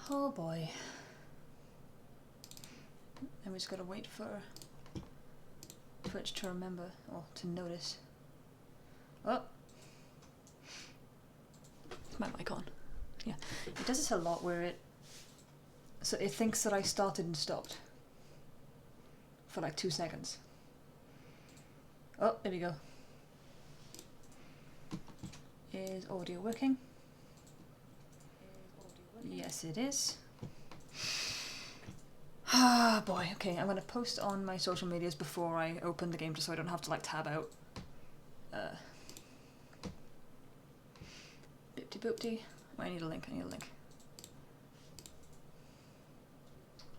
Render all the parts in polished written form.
Oh boy. And we just gotta wait for Twitch to remember, or to notice. Oh! Is my mic on? Yeah. It does this a lot where it thinks that I started and stopped. For like 2 seconds. Oh, there we go. Is audio working? Yes, it is. Ah, boy. Okay, I'm gonna post on my social medias before I open the game, just so I don't have to like tab out. Boopty boopty. I need a link. I need a link.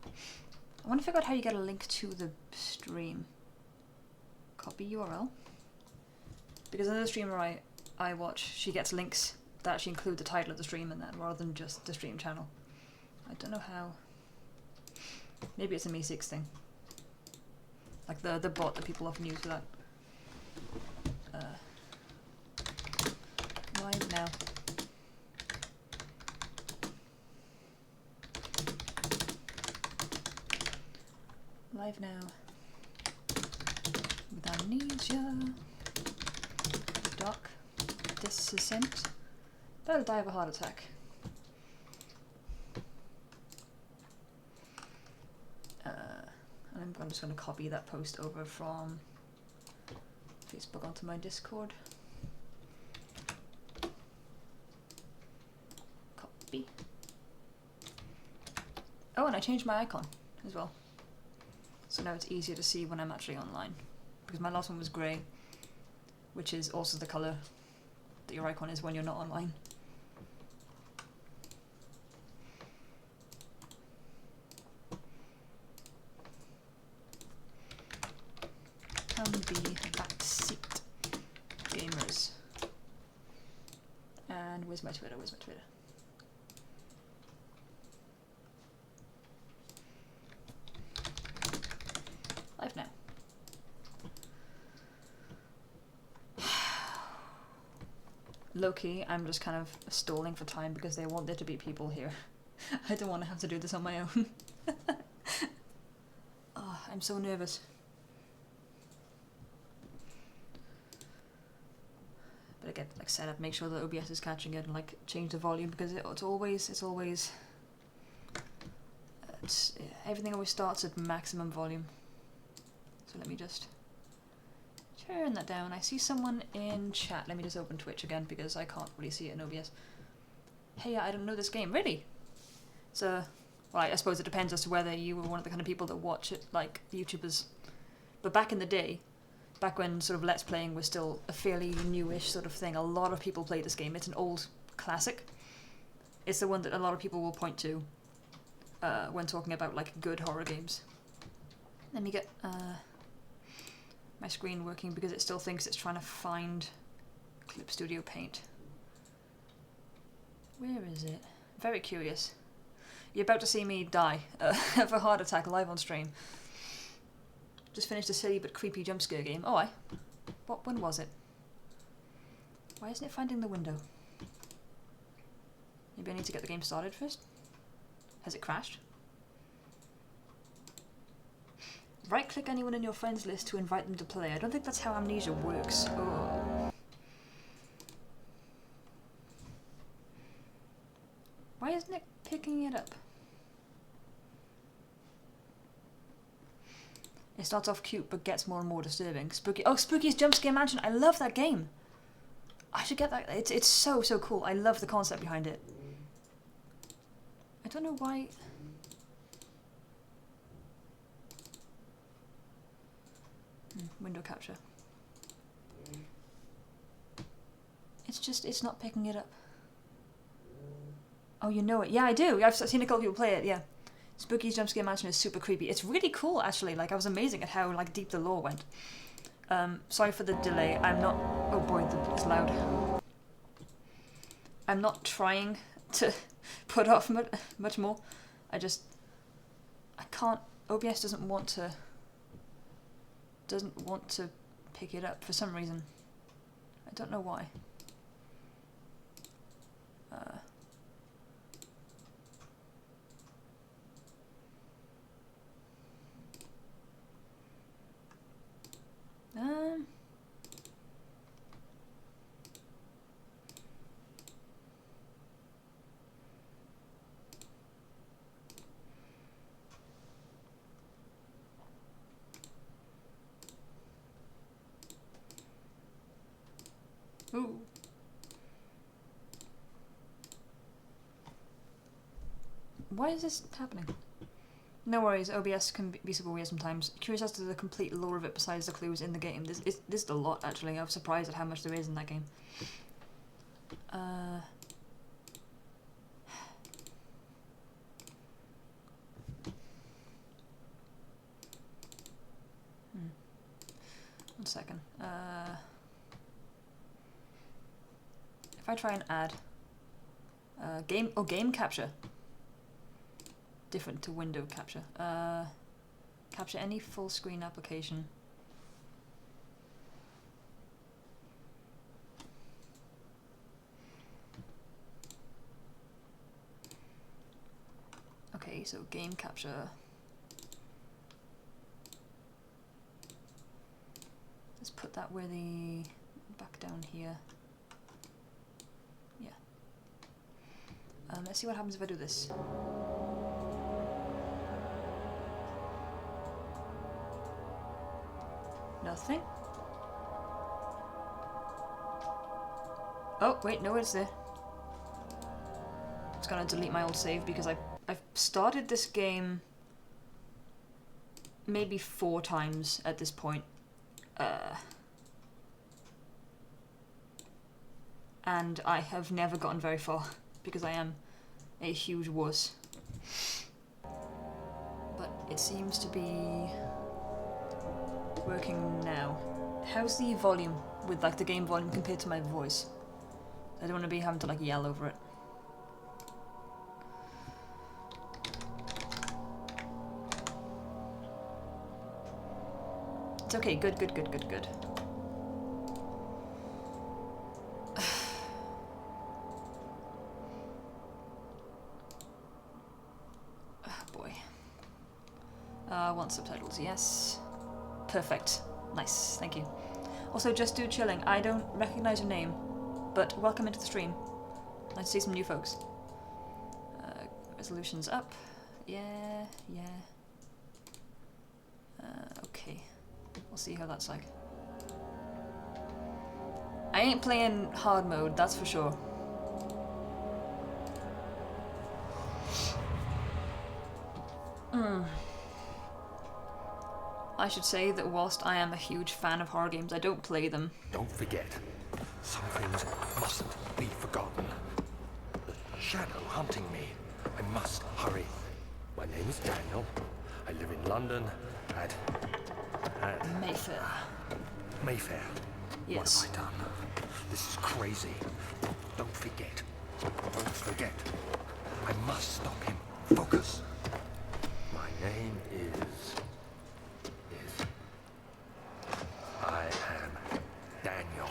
I want to figure out how you get a link to the stream. Copy URL. Because another streamer I watch, she gets links that actually include the title of the stream and that, rather than just the stream channel. I don't know how. Maybe it's a Me6 thing. Like the bot that people often use for that. Live now. Live now. With Amnesia. Doc. Descent. That'll die of a heart attack. And I'm just going to copy that post over from Facebook onto my Discord. Copy. Oh, and I changed my icon as well. So now it's easier to see when I'm actually online. Because my last one was grey, which is also the colour that your icon is when you're not online. Come be backseat gamers. And where's my Twitter? Where's my Twitter? Live now. Low-key, I'm just kind of stalling for time because they want there to be people here. I don't want to have to do this on my own. Oh, I'm so nervous. But I get like set up, make sure that OBS is catching it, and like change the volume because everything always starts at maximum volume. So let me just turn that down. I see someone in chat. Let me just open Twitch again because I can't really see it in OBS. Hey, I don't know this game. Really? So, well, I suppose it depends as to whether you were one of the kind of people that watch it, like YouTubers. But back in the day, back when sort of Let's Playing was still a fairly newish sort of thing, a lot of people played this game. It's an old classic. It's the one that a lot of people will point to when talking about like good horror games. Let me get my screen working because it still thinks it's trying to find Clip Studio Paint. Where is it? Very curious. You're about to see me die of a heart attack live on stream. Just finished a silly but creepy jump scare game. Oh, when was it? Why isn't it finding the window? Maybe I need to get the game started first? Has it crashed? Right-click anyone in your friends list to invite them to play. I don't think that's how Amnesia works. Oh. Why isn't it picking it up? It starts off cute but gets more and more disturbing. Spooky. Oh, Spooky's Jump Scare Mansion. I love that game. I should get that. It's so cool. I love the concept behind it. I don't know why. Window capture. It's not picking it up. Oh, you know it. Yeah, I do. I've seen a couple people play it, yeah. Spooky's Jump Scare Mansion is super creepy. It's really cool, actually. Like, I was amazing at how, like, deep the lore went. Sorry for the delay. I'm not... Oh boy, it's loud. I'm not trying to put off much more. I can't... OBS doesn't want to pick it up for some reason. I don't know why. Why is this happening? No worries, OBS can be super weird sometimes. Curious as to the complete lore of it besides the clues in the game. This is a lot, actually. I was surprised at how much there is in that game. One second. If I try and add game capture. Different to window capture. Capture any full screen application. Okay, so game capture. Let's put that where the back down here. Yeah. Let's see what happens if I do this. Nothing. Oh, wait, no, it's there. It's gonna delete my old save because I've started this game maybe 4 times at this point. And I have never gotten very far because I am a huge wuss. But it seems to be working now. How's the volume with like the game volume compared to my voice? I don't want to be having to like yell over it. It's okay, good. Boy. Want subtitles, yes. Perfect. Nice, thank you. Also, just do chilling. I don't recognize your name, but welcome into the stream. Nice to see some new folks. Resolution's up. Yeah. Okay. We'll see how that's like. I ain't playing hard mode, that's for sure. I should say that whilst I am a huge fan of horror games, I don't play them. Don't forget, some things mustn't be forgotten. The shadow hunting me. I must hurry. My name is Daniel. I live in London at Mayfair. Mayfair. Yes. What have I done? This is crazy. Don't forget. I must stop him. Focus. My name is... I am Daniel.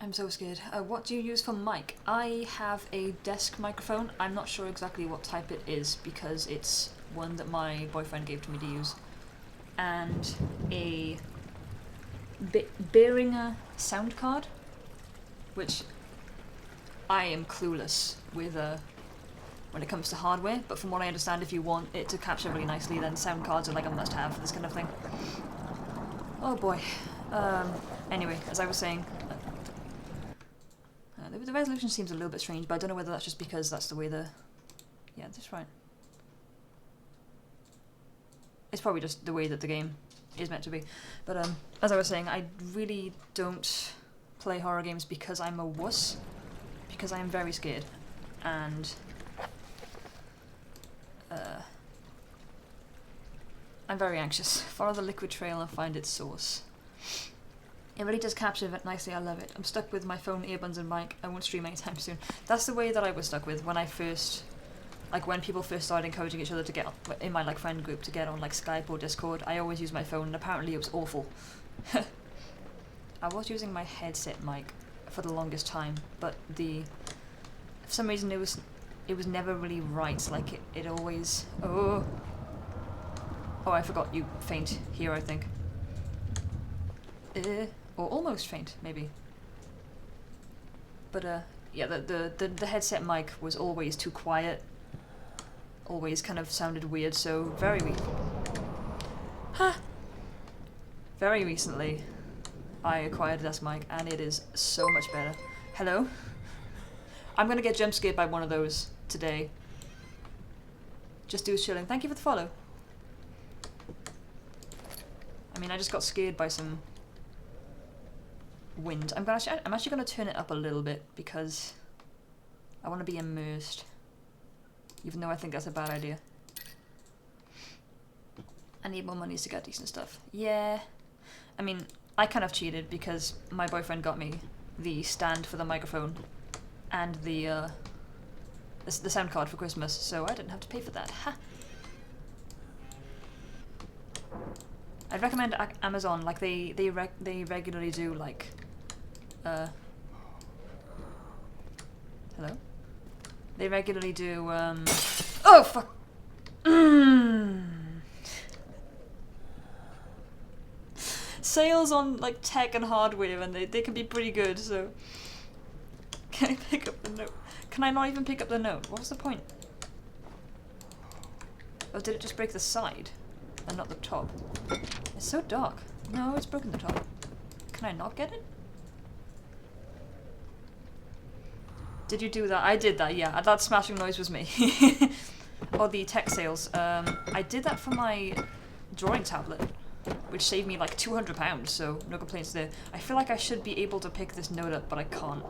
I'm so scared. What do you use for mic? I have a desk microphone. I'm not sure exactly what type it is because it's one that my boyfriend gave to me to use. And a Behringer sound card, which I am clueless with when it comes to hardware, but from what I understand, if you want it to capture really nicely, then sound cards are like a must-have for this kind of thing. Oh boy. Anyway, as I was saying, the resolution seems a little bit strange, but I don't know whether that's just because that's the way the... Yeah, that's right. It's probably just the way that the game is meant to be. But as I was saying, I really don't play horror games because I'm a wuss. Because I am very scared. And... I'm very anxious. Follow the liquid trail and find its source. It really does capture it nicely, I love it. I'm stuck with my phone, earbuds and mic. I won't stream anytime soon. That's the way that I was stuck with when I first... Like, when people first started encouraging each other to get on, in my, like, friend group, to get on, like, Skype or Discord, I always used my phone, and apparently it was awful. I was using my headset mic for the longest time, but for some reason it was never really right. Like, it always... Oh, I forgot you faint here, I think. Or almost faint, maybe. But, yeah, the headset mic was always too quiet. Always kind of sounded weird, so very weak. Very recently, I acquired a desk mic, and it is so much better. Hello? I'm gonna get jump scared by one of those today. Just do chilling. Thank you for the follow. I mean, I just got scared by some wind. I'm actually gonna turn it up a little bit because I want to be immersed. Even though I think that's a bad idea. I need more monies to get decent stuff. Yeah. I mean, I kind of cheated because my boyfriend got me the stand for the microphone and the sound card for Christmas, so I didn't have to pay for that. Ha! I'd recommend Amazon. Like they regularly do like. Hello. They regularly do. Oh fuck. Sales on like tech and hardware, and they can be pretty good. So. Can I pick up the note? Can I not even pick up the note? What was the point? Oh, did it just break the side? And not the top? It's so dark. No, it's broken the top. Can I not get it? Did you do that? I did that, yeah. That smashing noise was me. Or the tech sales. I did that for my drawing tablet, which saved me like £200, so no complaints there. I feel like I should be able to pick this note up, but I can't.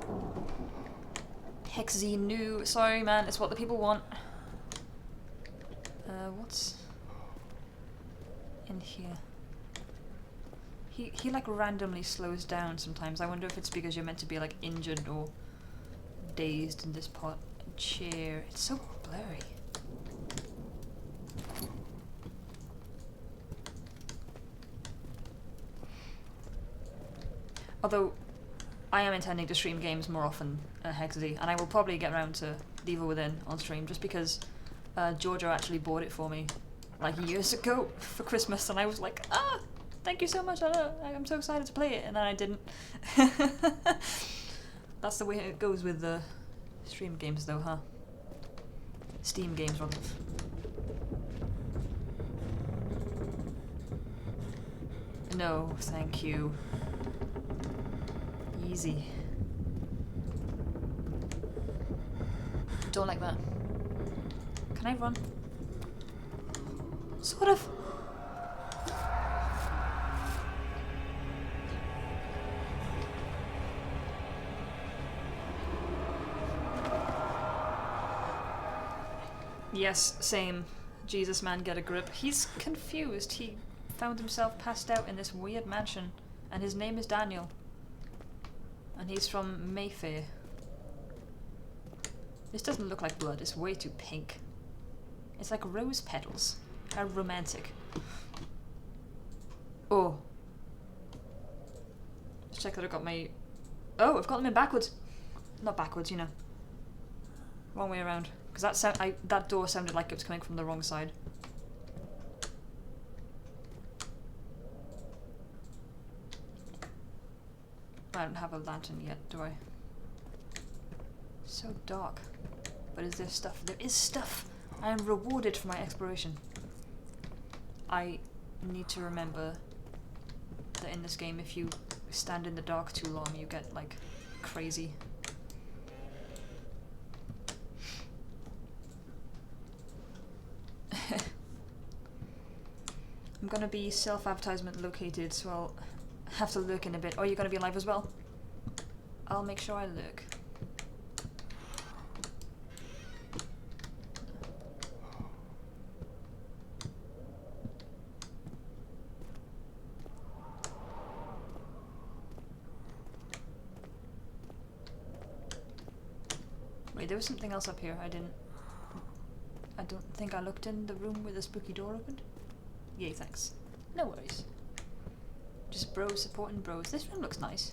Hexy new. Sorry, man. It's what the people want. What's in here? He like randomly slows down sometimes. I wonder if it's because you're meant to be like injured or dazed in this part. Chair. It's so blurry. Although I am intending to stream games more often, Hexy, and I will probably get around to The Evil Within on stream just because Georgia actually bought it for me like years ago for Christmas, and I was like, thank you so much, I'm so excited to play it, and then I didn't. That's the way it goes with the stream games though, huh? Steam games, rather. No, thank you. Easy. Don't like that. Can I run? Sort of. Yes, same. Jesus, man, get a grip. He's confused. He found himself passed out in this weird mansion, and his name is Daniel. And he's from Mayfair. This doesn't look like blood, it's way too pink. It's like rose petals. How romantic. Oh. Let's check that I've got my... Oh, I've got them in backwards. Not backwards, you know. Wrong way around. Because that door sounded like it was coming from the wrong side. I don't have a lantern yet, do I? So dark. But is there stuff? There is stuff! I am rewarded for my exploration. I need to remember that in this game, if you stand in the dark too long, you get, like, crazy. I'm gonna be self-advertisement located, so I'll have to lurk in a bit. Oh, you're gonna be live as well? I'll make sure I lurk. Wait, there was something else up here. I don't think I looked in the room where the spooky door opened. Yay, thanks. No worries. Just bros supporting bros. This room looks nice.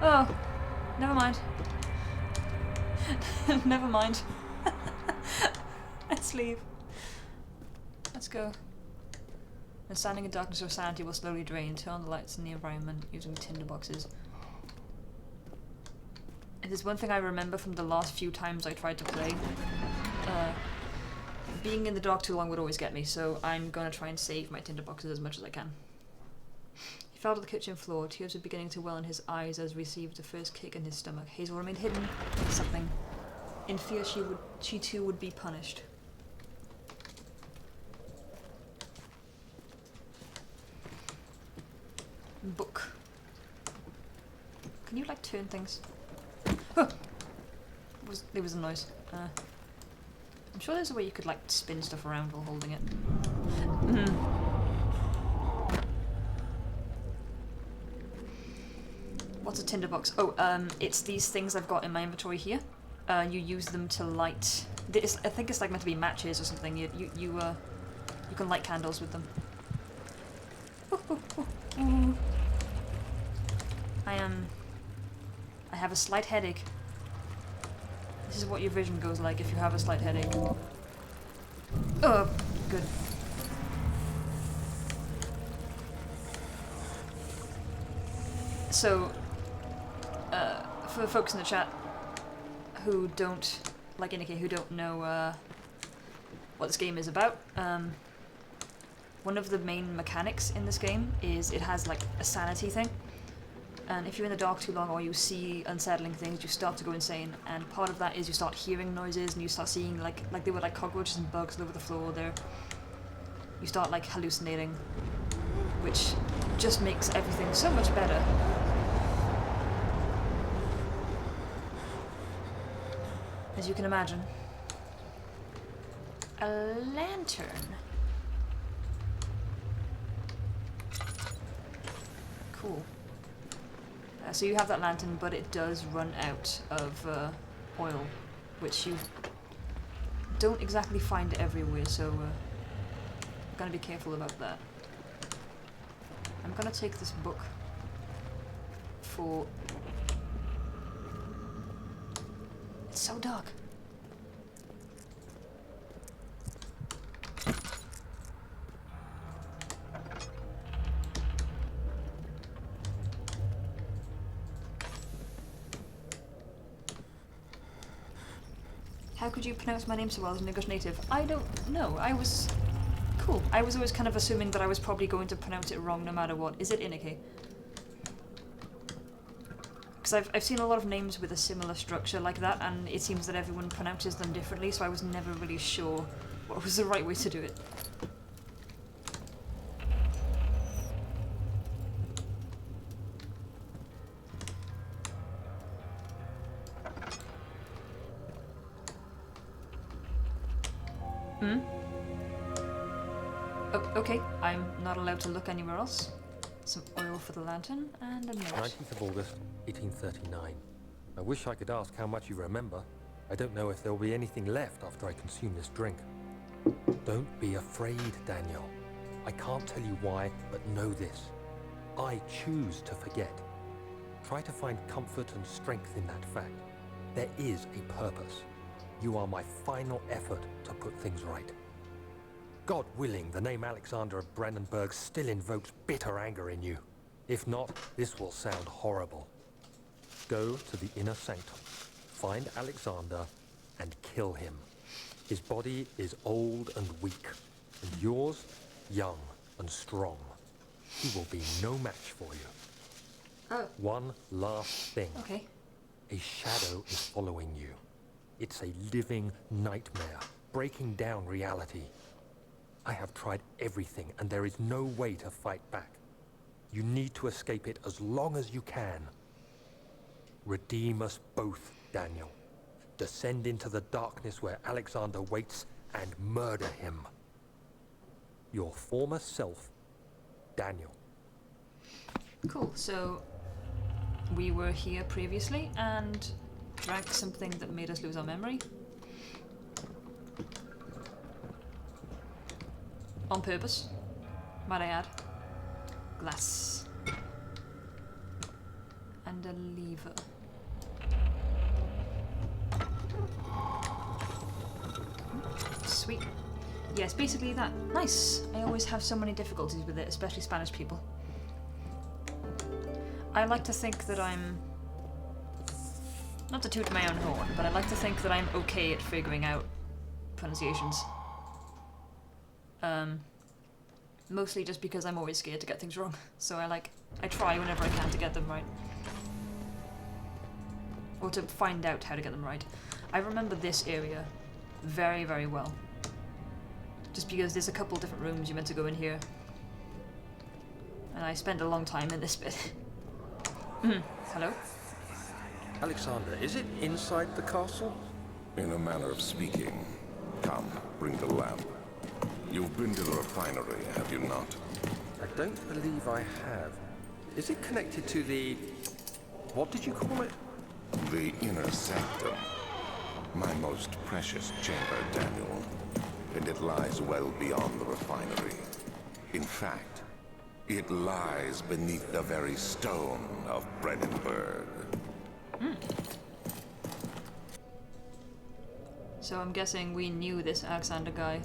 Oh, never mind. Never mind. Let's leave. Let's go. When standing in darkness or sanity will slowly drain. Turn on the lights in the environment using tinderboxes. It is one thing I remember from the last few times I tried to play. Being in the dark too long would always get me, so I'm gonna try and save my tinderboxes as much as I can. He fell to the kitchen floor. Tears were beginning to well in his eyes as he received the first kick in his stomach. Hazel remained hidden in something. In fear she too would be punished. Book. Can you like turn things? Oh! There was a noise. I'm sure there's a way you could like spin stuff around while holding it. What's a tinderbox? Oh, it's these things I've got in my inventory here. You use them to light. I think it's like meant to be matches or something. You can light candles with them. I have a slight headache. This is what your vision goes like if you have a slight headache. Oh, good. So, for the folks in the chat who don't, like Inike, who don't know what this game is about, one of the main mechanics in this game is it has like a sanity thing. And if you're in the dark too long or you see unsettling things, you start to go insane. And part of that is you start hearing noises and you start seeing like they were like cockroaches and bugs all over the floor there. You start like hallucinating, which just makes everything so much better. As you can imagine. A lantern. Cool. So you have that lantern, but it does run out of oil, which you don't exactly find everywhere, so gotta be careful about that. I'm gonna take this book for... It's so dark. How could you pronounce my name so well as an English native? I don't know. I was... Cool. I was always kind of assuming that I was probably going to pronounce it wrong no matter what. Is it Inike? Because I've seen a lot of names with a similar structure like that, and it seems that everyone pronounces them differently, so I was never really sure what was the right way to do it. Oh, okay, I'm not allowed to look anywhere else. Some oil for the lantern, and a note. 19th of August, 1839. I wish I could ask how much you remember. I don't know if there'll be anything left after I consume this drink. Don't be afraid, Daniel. I can't tell you why, but know this. I choose to forget. Try to find comfort and strength in that fact. There is a purpose. You are my final effort to put things right. God willing, the name Alexander of Brandenburg still invokes bitter anger in you. If not, this will sound horrible. Go to the inner sanctum, find Alexander, and kill him. His body is old and weak, and yours, young and strong. He will be no match for you. Oh. One last thing. Okay. A shadow is following you. It's a living nightmare, breaking down reality. I have tried everything, and there is no way to fight back. You need to escape it as long as you can. Redeem us both, Daniel. Descend into the darkness where Alexander waits and murder him. Your former self, Daniel. Cool, so we were here previously and drank something that made us lose our memory. On purpose, might I add. Glass. And a lever. Sweet. Yes, basically that. Nice! I always have so many difficulties with it, especially Spanish people. I like to think that I'm not to toot my own horn, but I like to think that I'm okay at figuring out pronunciations. Mostly just because I'm always scared to get things wrong. So I try whenever I can to get them right. Or to find out how to get them right. I remember this area very, very well. Just because there's a couple different rooms you're meant to go in here. And I spent a long time in this bit. Hello? Alexander, is it inside the castle? In a manner of speaking. Come, bring the lamp. You've been to the refinery, have you not? I don't believe I have. Is it connected to the... what did you call it? The inner sanctum. My most precious chamber, Daniel. And it lies well beyond the refinery. In fact, it lies beneath the very stone of Brennenburg. So I'm guessing we knew this Alexander guy,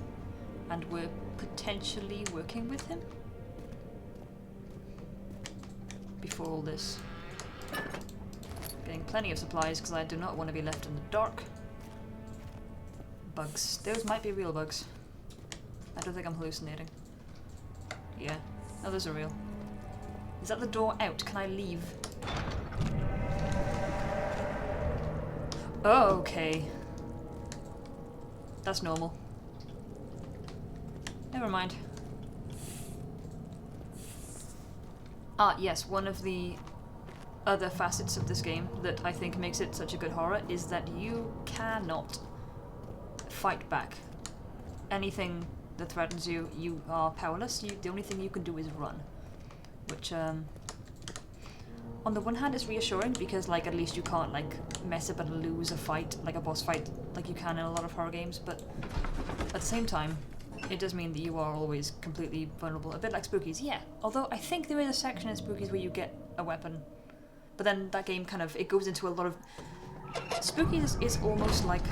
and we're potentially working with him? Before all this. Getting plenty of supplies, because I do not want to be left in the dark. Bugs. Those might be real bugs. I don't think I'm hallucinating. Yeah. No, those are real. Is that the door out? Can I leave? Oh, okay. That's normal. Never mind. Ah, yes, one of the other facets of this game that I think makes it such a good horror is that you cannot fight back. Anything that threatens you, you are powerless. The only thing you can do is run. Which, on the one hand is reassuring because, like, at least you can't, like, mess up and lose a fight, like a boss fight, like you can in a lot of horror games, but at the same time, it does mean that you are always completely vulnerable. A bit like Spookies, yeah. Although I think there is a section in Spookies where you get a weapon. But then that game kind of, it goes into a lot of... Spookies is almost like...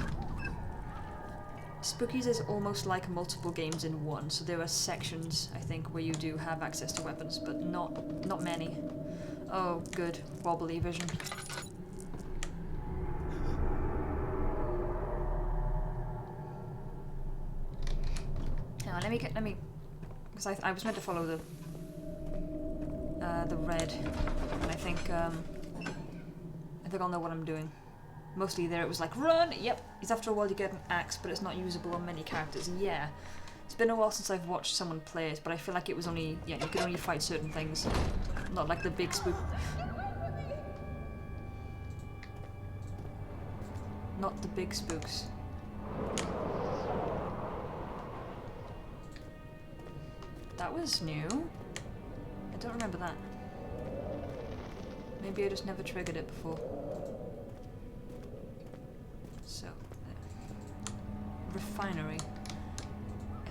Spookies is almost like multiple games in one, so there are sections, I think, where you do have access to weapons, but not many. Oh, good. Wobbly vision. Now, let me, because I was meant to follow the red, and I think I'll know what I'm doing. Mostly there it was like, run! Yep, because after a while you get an axe, but it's not usable on many characters. Yeah. It's been a while since I've watched someone play it, but I feel like it was only, yeah, you could only fight certain things. Not like the big spook. Not the big spooks. That was new. I don't remember that. Maybe I just never triggered it before. So, refinery.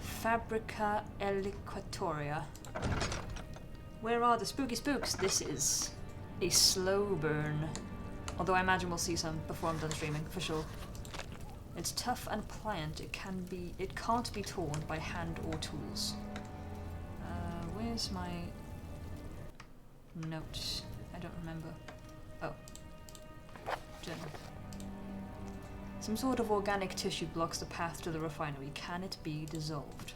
Fabrica Equatoria. Where are the spooky spooks? This is a slow burn. Although I imagine we'll see some before I'm done streaming, for sure. It's tough and pliant. It can't be torn by hand or tools. Where's my notes? I don't remember. Oh. Journal. Some sort of organic tissue blocks the path to the refinery. Can it be dissolved?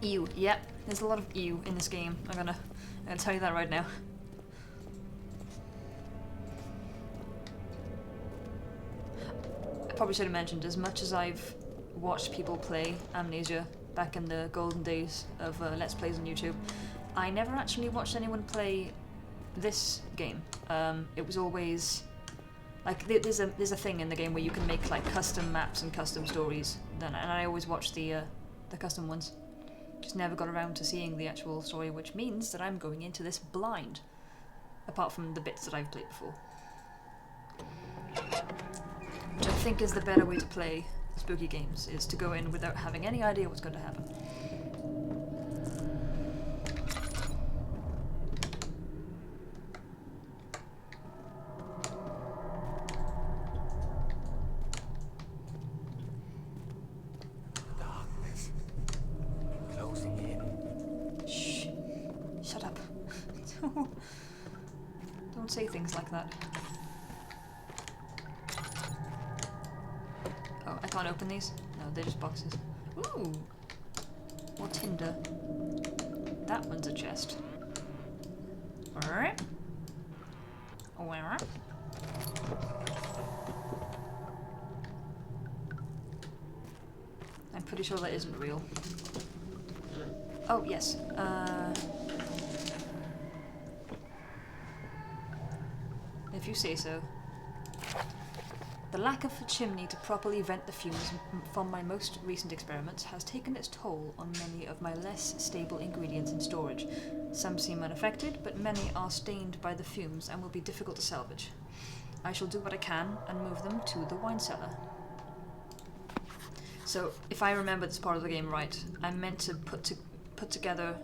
Ew. Yep. There's a lot of ew in this game. I'm gonna tell you that right now. I probably should have mentioned, as much as I've watched people play Amnesia back in the golden days of Let's Plays on YouTube, I never actually watched anyone play this game. It was always like there's a thing in the game where you can make like custom maps and custom stories. And I always watched the custom ones. Just never got around to seeing the actual story, which means that I'm going into this blind. Apart from the bits that I've played before. Which I think is the better way to play spooky games, is to go in without having any idea what's going to happen. Darkness. Closing in. Shh. Shut up. Don't say things like that. Oh, I can't open these? No, they're just boxes. Ooh! More tinder. That one's a chest. Alright. Where? I'm pretty sure that isn't real. Oh, yes. If you say so. The lack of a chimney to properly vent the fumes from my most recent experiments has taken its toll on many of my less stable ingredients in storage. Some seem unaffected, but many are stained by the fumes and will be difficult to salvage. I shall do what I can and move them to the wine cellar. So, if I remember this part of the game right, I'm meant to put together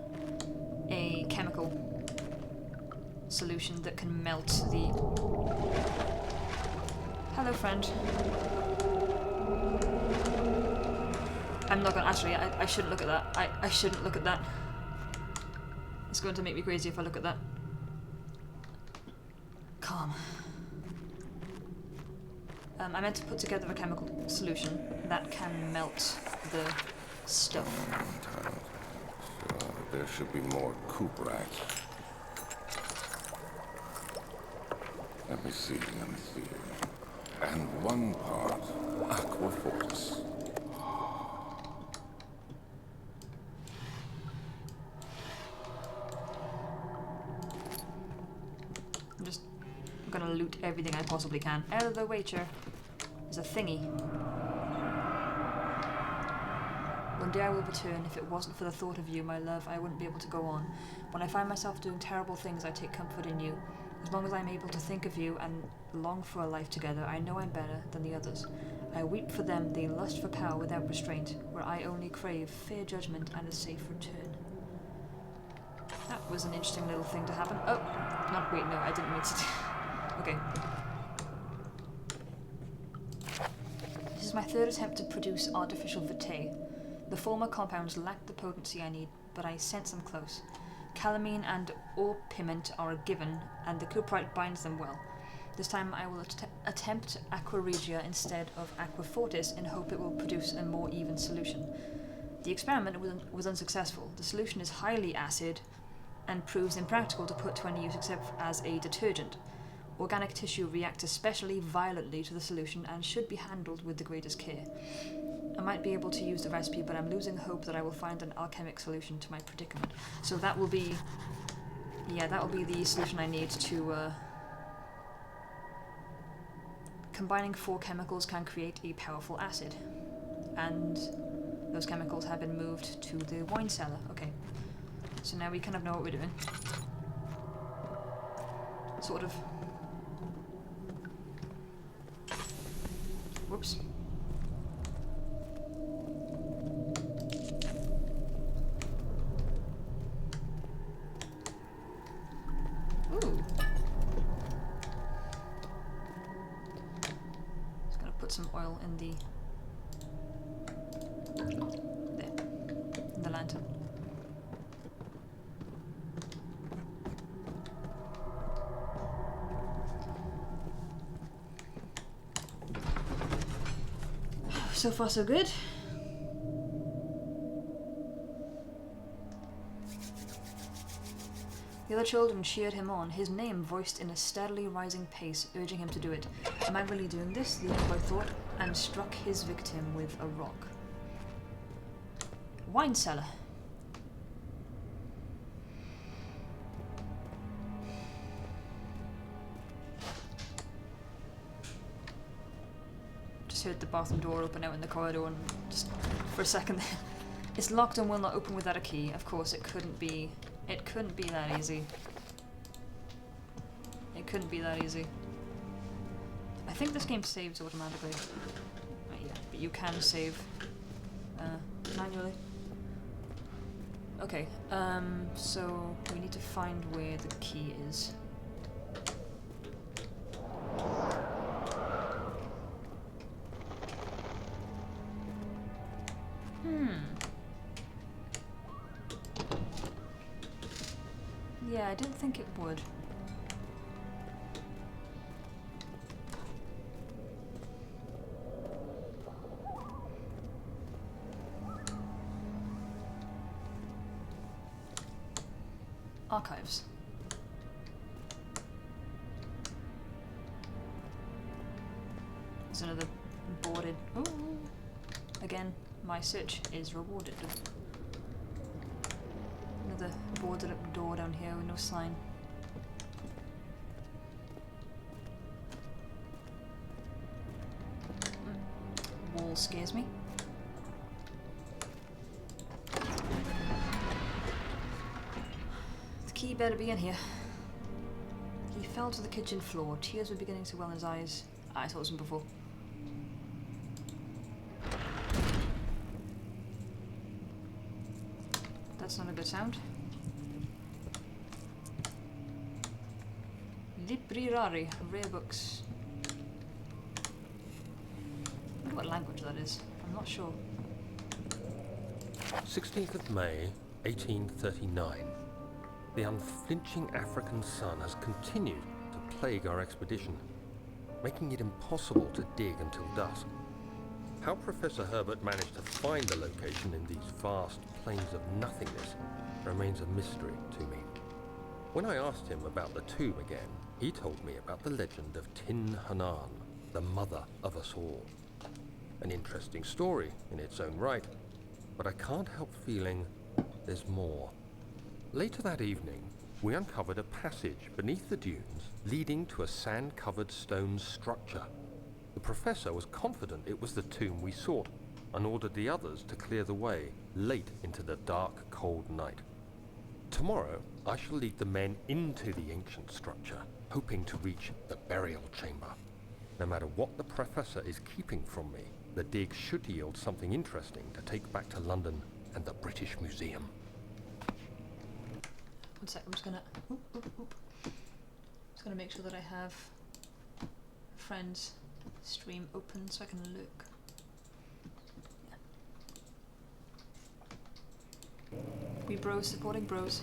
a chemical solution that can melt the... Hello, friend. I'm not gonna... Actually, I shouldn't look at that. I shouldn't look at that. It's going to make me crazy if I look at that. Calm. I meant to put together a chemical solution that can melt the stuff. So there should be more coop racks. Let me see. And one part aquafortis. I'm gonna loot everything I possibly can. Out of the way, chair. There's a thingy. One day I will return. If it wasn't for the thought of you, my love, I wouldn't be able to go on. When I find myself doing terrible things, I take comfort in you. As long as I'm able to think of you and long for a life together, I know I'm better than the others. I weep for them, they lust for power without restraint, where I only crave fair judgment and a safe return. That was an interesting little thing to happen. Oh, wait, no, I didn't mean to do... Okay. This is my third attempt to produce artificial vitae. The former compounds lack the potency I need, but I sense them close. Calamine and orpiment are a given, and the cuprite binds them well. This time I will attempt aqua regia instead of aquafortis in hope it will produce a more even solution. The experiment was unsuccessful. The solution is highly acid and proves impractical to put to any use except as a detergent. Organic tissue reacts especially violently to the solution and should be handled with the greatest care. I might be able to use the recipe, but I'm losing hope that I will find an alchemic solution to my predicament. So that will be... yeah, that will be the solution I need to... Combining 4 chemicals can create a powerful acid. And those chemicals have been moved to the wine cellar. Okay. So now we kind of know what we're doing. Sort of. Whoops. Ooh. Just gonna put some oil in the... there. In the lantern. So far, so good. The other children cheered him on, his name voiced in a steadily rising pace, urging him to do it. Am I really doing this? The young boy thought, and struck his victim with a rock. Wine cellar. Just heard the bathroom door open out in the corridor, and just for a second, it's locked and will not open without a key. Of course, it couldn't be. It couldn't be that easy. It couldn't be that easy. I think this game saves automatically. Yeah, but you can save manually. Okay, so we need to find where the key is. Yeah, I didn't think it would. Archives. There's another boarded... Ooh. Again, my search is rewarded. Another boarded up door down here with no sign. Wall scares me. The key better be in here. He fell to the kitchen floor. Tears were beginning to well in his eyes. I saw this one before. That's not a good sound. Librirari, rare books. I wonder what language that is. I'm not sure. 16th of May, 1839. The unflinching African sun has continued to plague our expedition, making it impossible to dig until dusk. How Professor Herbert managed to find the location in these vast plains of nothingness remains a mystery to me. When I asked him about the tomb again, he told me about the legend of Tin Hanan, the mother of us all. An interesting story in its own right, but I can't help feeling there's more. Later that evening, we uncovered a passage beneath the dunes leading to a sand-covered stone structure. The professor was confident it was the tomb we sought and ordered the others to clear the way late into the dark, cold night. Tomorrow, I shall lead the men into the ancient structure, hoping to reach the burial chamber. No matter what the professor is keeping from me, the dig should yield something interesting to take back to London and the British Museum. One sec, I'm just gonna... Just gonna make sure that I have friends stream open so I can look. Yeah. We bros supporting bros.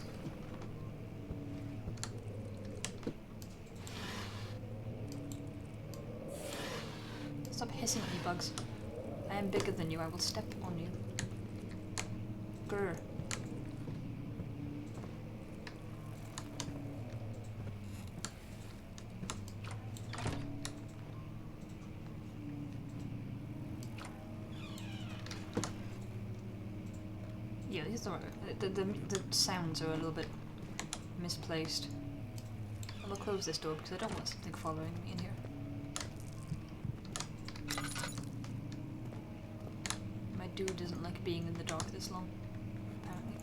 Stop hissing at me, bugs. I am bigger than you, I will step on you. Grr. Yeah, these are, the sounds are a little bit misplaced. I will close this door because I don't want something following me in here. My dude doesn't like being in the dark this long, apparently.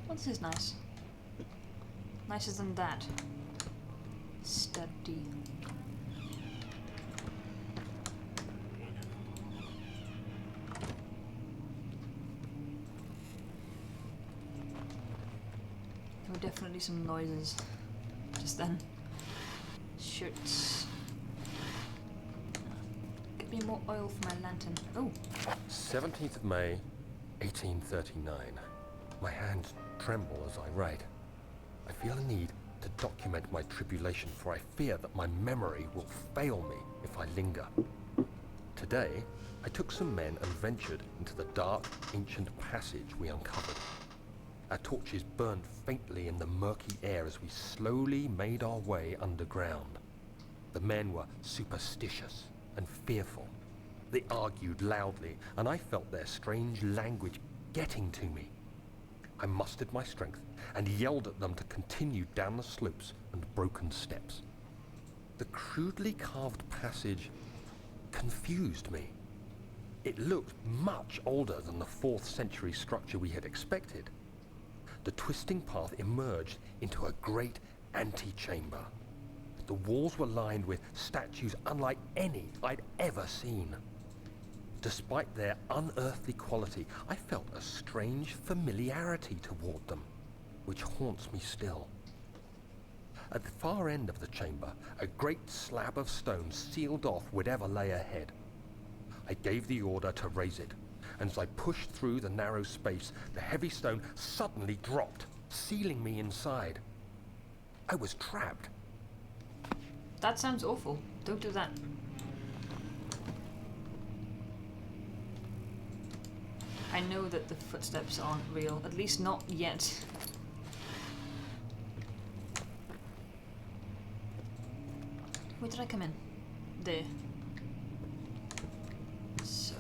Well, this is nice. Nicer than that. Study. There were definitely some noises just then. Shirts. Get me more oil for my lantern. Oh! 17th of May, 1839. My hands tremble as I write. I feel a need to document my tribulation, for I fear that my memory will fail me if I linger. Today, I took some men and ventured into the dark, ancient passage we uncovered. Our torches burned faintly in the murky air as we slowly made our way underground. The men were superstitious and fearful. They argued loudly, and I felt their strange language getting to me. I mustered my strength and yelled at them to continue down the slopes and broken steps. The crudely carved passage confused me. It looked much older than the 4th century structure we had expected. The twisting path emerged into a great antechamber. The walls were lined with statues unlike any I'd ever seen. Despite their unearthly quality, I felt a strange familiarity toward them, which haunts me still. At the far end of the chamber, a great slab of stone sealed off whatever lay ahead. I gave the order to raise it, and as I pushed through the narrow space, the heavy stone suddenly dropped, sealing me inside. I was trapped. That sounds awful. Don't do that. I know that the footsteps aren't real, at least not yet. Where did I come in? There. So...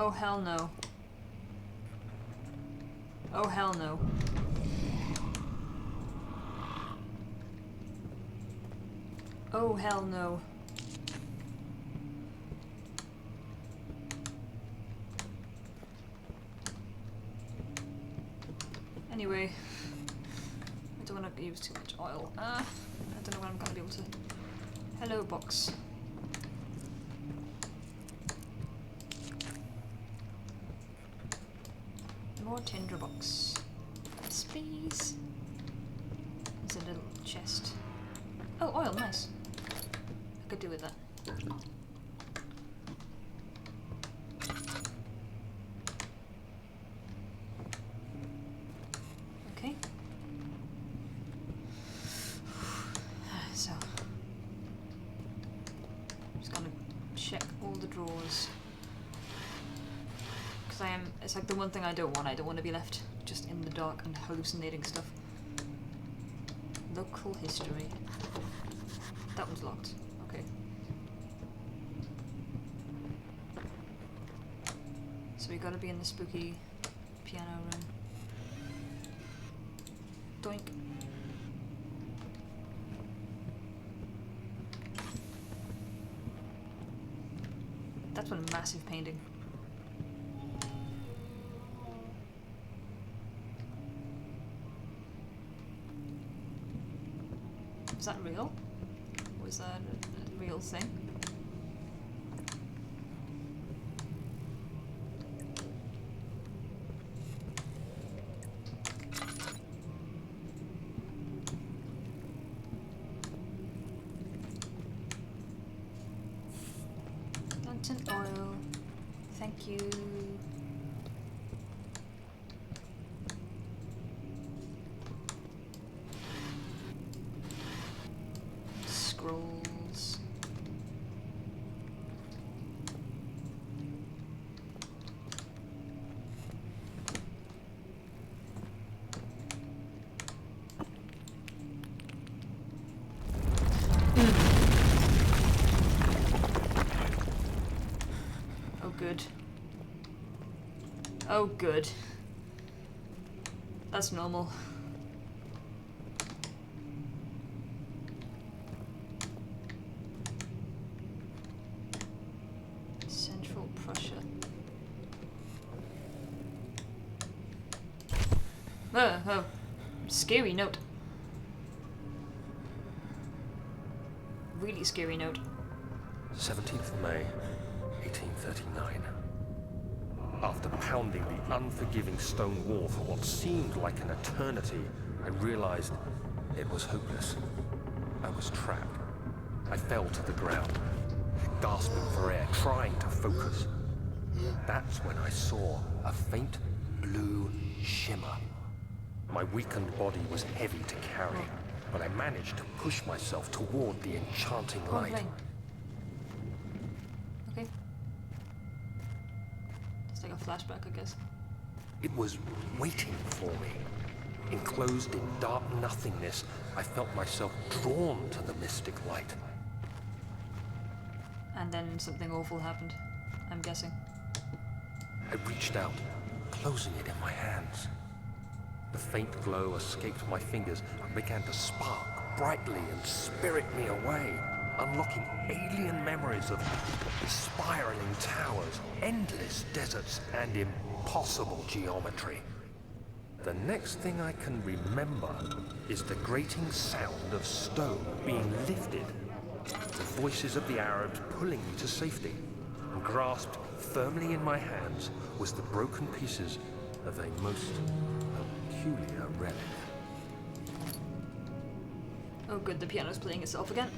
Oh hell no. Oh hell no. Oh hell no. Anyway, I don't want to use too much oil. I don't know when I'm going to be able to... Hello, box. More tinderbox. Yes, please. There's a little chest. Oh, oil, nice. I could do with that. Okay. So, just gonna check all the drawers. It's like the one thing I don't want. I don't want to be left just in the dark and hallucinating stuff. Local history. That one's locked. Okay. So we gotta be in the spooky piano room. Doink. That's one massive painting. Is that real? Was that a real thing? Lantern oil. Thank you. Scrolls. Oh good. Oh good. That's normal. Oh, scary note. Really scary note. 17th May, 1839. After pounding the unforgiving stone wall for what seemed like an eternity, I realized it was hopeless. I was trapped. I fell to the ground, gasping for air, trying to focus. That's when I saw a faint blue shimmer. My weakened body was heavy to carry, but I managed to push myself toward the enchanting light. Okay. It's like a flashback, I guess. It was waiting for me. Enclosed in dark nothingness, I felt myself drawn to the mystic light. And then something awful happened, I'm guessing. I reached out, closing it in my hands. The faint glow escaped my fingers and began to spark brightly and spirit me away, unlocking alien memories of spiraling towers, endless deserts, and impossible geometry. The next thing I can remember is the grating sound of stone being lifted, the voices of the Arabs pulling me to safety, and grasped firmly in my hands was the broken pieces of a most peculiar relic. Oh good, the piano's playing itself again.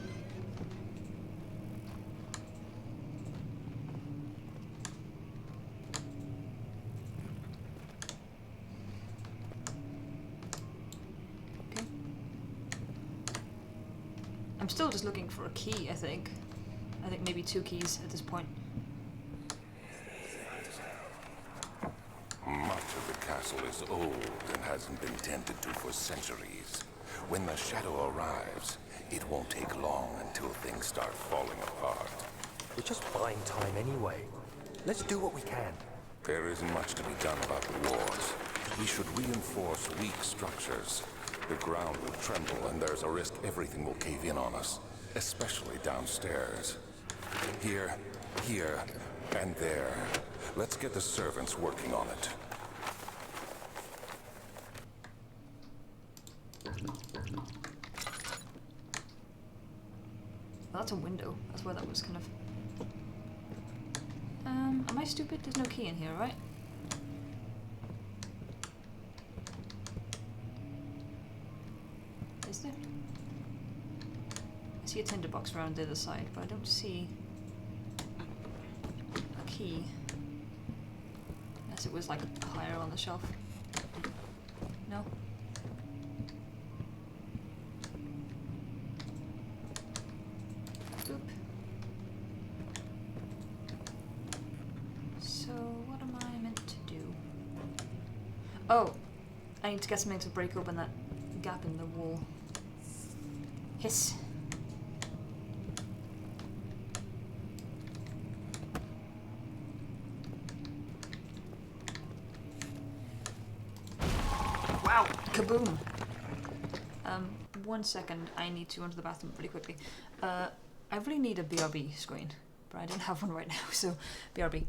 Okay. I'm still just looking for a key, I think. I think maybe 2 keys at this point. Much of the castle is old and hasn't been tended to for centuries. When the shadow arrives, it won't take long until things start falling apart. We're just buying time anyway. Let's do what we can. There isn't much to be done about the walls. We should reinforce weak structures. The ground will tremble and there's a risk everything will cave in on us, especially downstairs. Here, and there. Let's get the servants working on it. Well, that's a window. That's why that was kind of... am I stupid? There's no key in here, right? Is there? I see a tinderbox around the other side, but I don't see a key. Unless it was like higher on the shelf. No? Boop. So, what am I meant to do? Oh! I need to get something to break open that gap in the wall. Hiss. Wow! Kaboom! 1 second, I need to go into the bathroom really quickly. I really need a BRB screen, but I don't have one right now, so BRB.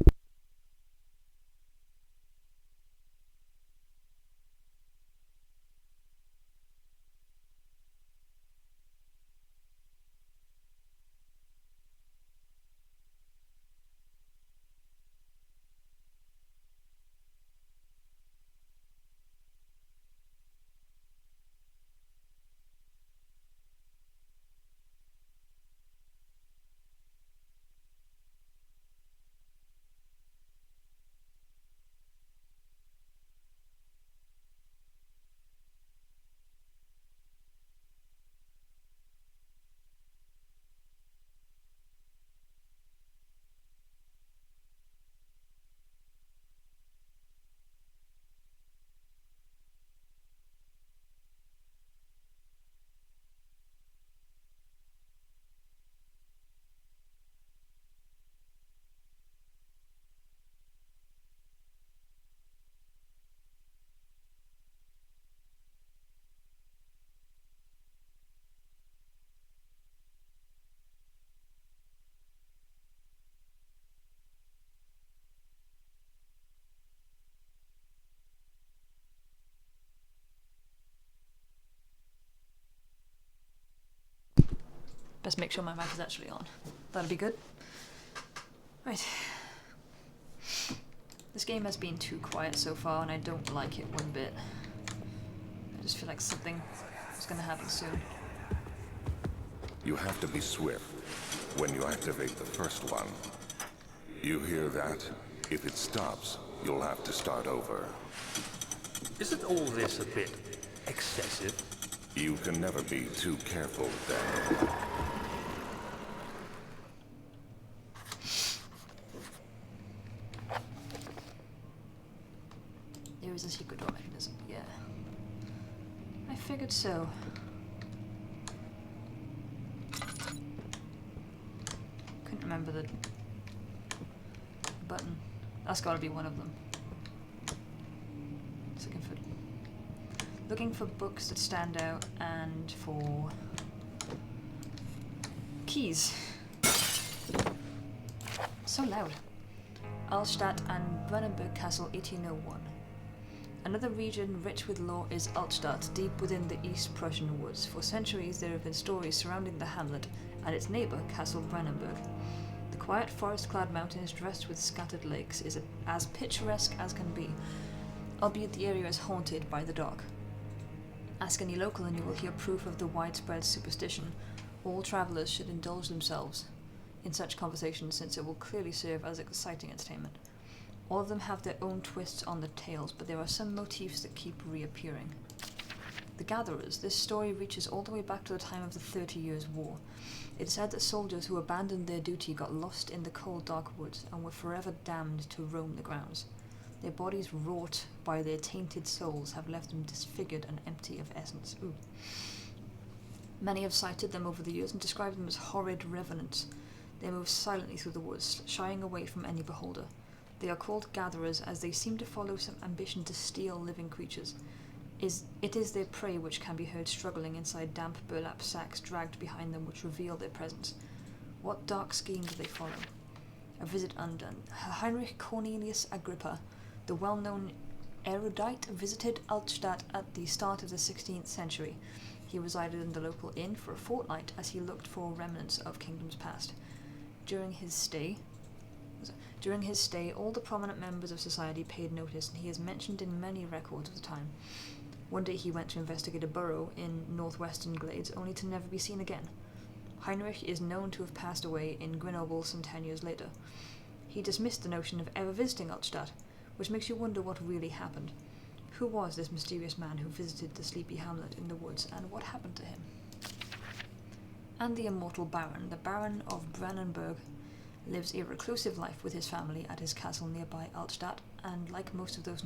Best make sure my mic is actually on. That'll be good. Right. This game has been too quiet so far, and I don't like it one bit. I just feel like something is going to happen soon. You have to be swift when you activate the first one. You hear that? If it stops, you'll have to start over. Isn't all this a bit excessive? You can never be too careful, Daniel. There is a secret door mechanism, yeah. I figured so. Couldn't remember the button. That's gotta be one of them. Just looking for books that stand out and for keys. So loud. Altstadt and Brennenburg Castle, 1801. Another region rich with lore is Altstadt, deep within the East Prussian woods. For centuries there have been stories surrounding the hamlet and its neighbour, Castle Brennenburg. The quiet forest-clad mountains dressed with scattered lakes is as picturesque as can be, albeit the area is haunted by the dark. Ask any local and you will hear proof of the widespread superstition. All travellers should indulge themselves in such conversations since it will clearly serve as exciting entertainment. All of them have their own twists on the tales, but there are some motifs that keep reappearing. The Gatherers. This story reaches all the way back to the time of the 30 Years' War. It is said that soldiers who abandoned their duty got lost in the cold, dark woods and were forever damned to roam the grounds. Their bodies, wrought by their tainted souls, have left them disfigured and empty of essence. Ooh. Many have cited them over the years and described them as horrid revenants. They move silently through the woods, shying away from any beholder. They are called gatherers as they seem to follow some ambition to steal living creatures. It is their prey which can be heard struggling inside damp burlap sacks dragged behind them which reveal their presence. What dark scheme do they follow? A visit undone. Heinrich Cornelius Agrippa, the well-known erudite, visited Altstadt at the start of the 16th century. He resided in the local inn for a fortnight as he looked for remnants of kingdoms past. During his stay, all the prominent members of society paid notice, and he is mentioned in many records of the time. One day he went to investigate a burrow in northwestern glades, only to never be seen again. Heinrich is known to have passed away in Grenoble some 10 years later. He dismissed the notion of ever visiting Altstadt, which makes you wonder what really happened. Who was this mysterious man who visited the sleepy hamlet in the woods, and what happened to him? And the immortal Baron, the Baron of Brennenburg, lives a reclusive life with his family at his castle nearby Altstadt, and like most of those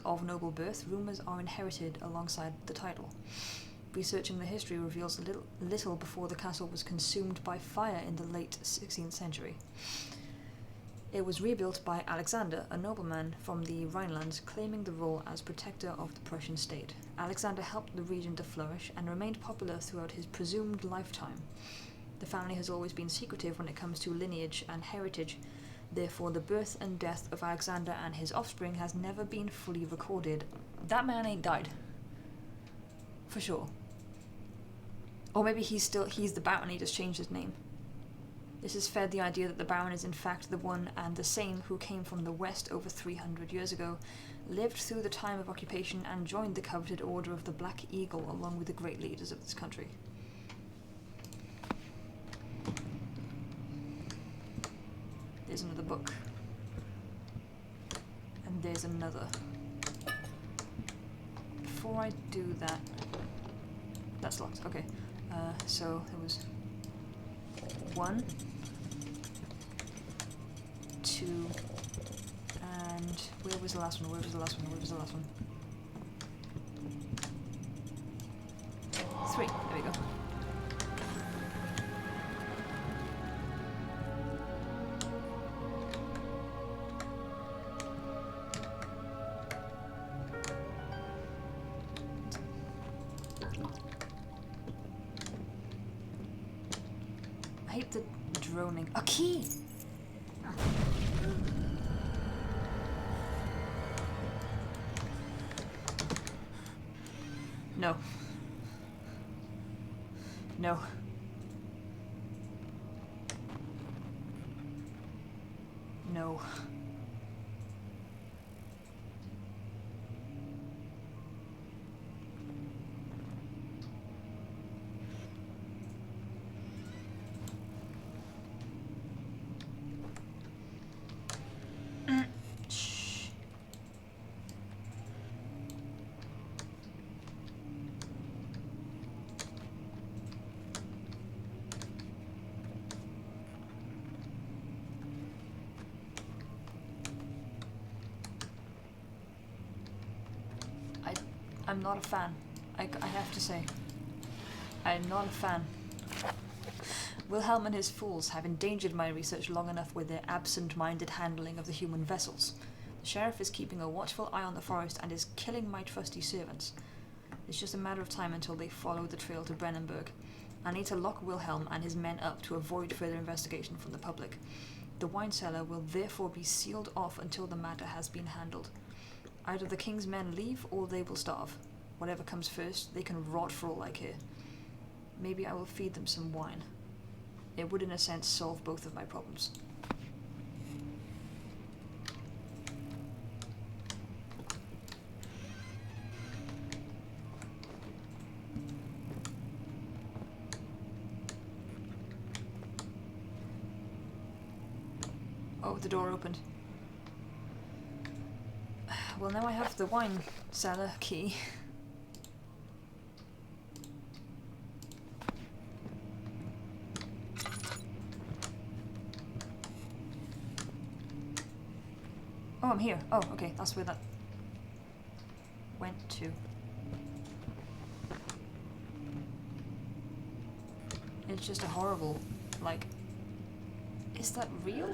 of noble birth, rumours are inherited alongside the title. Researching the history reveals little before the castle was consumed by fire in the late 16th century. It was rebuilt by Alexander, a nobleman from the Rhineland, claiming the role as protector of the Prussian state. Alexander helped the region to flourish and remained popular throughout his presumed lifetime. The family has always been secretive when it comes to lineage and heritage. Therefore, the birth and death of Alexander and his offspring has never been fully recorded. That man ain't died. For sure. Or maybe he's the Baron, he just changed his name. This has fed the idea that the Baron is in fact the one and the same who came from the west over 300 years ago, lived through the time of occupation, and joined the coveted Order of the Black Eagle along with the great leaders of this country. There's another book. And there's another. Before I do that... That's locked, okay. So there was 1, 2, and where was the last one? 3, there we go. I hate the droning. A key! No. No. No. Shh. I'm not a fan. I have to say. I'm not a fan. Wilhelm and his fools have endangered my research long enough with their absent-minded handling of the human vessels. The sheriff is keeping a watchful eye on the forest and is killing my trusty servants. It's just a matter of time until they follow the trail to Brennenburg. I need to lock Wilhelm and his men up to avoid further investigation from the public. The wine cellar will therefore be sealed off until the matter has been handled. Either the king's men leave or they will starve. Whatever comes first, they can rot for all I care. Maybe I will feed them some wine. It would in a sense solve both of my problems. Oh, the door opened. Well, now I have the wine cellar key. Oh, I'm here. Oh, okay, that's where that went to. It's just a horrible, like, is that real?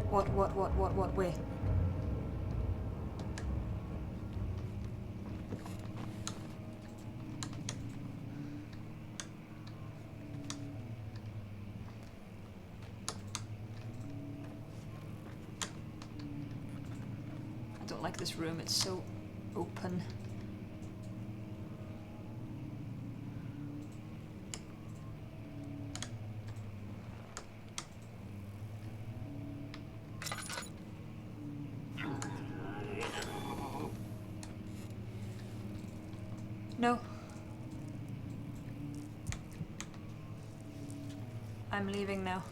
What, where? I don't like this room, it's so open. No. I'm leaving now.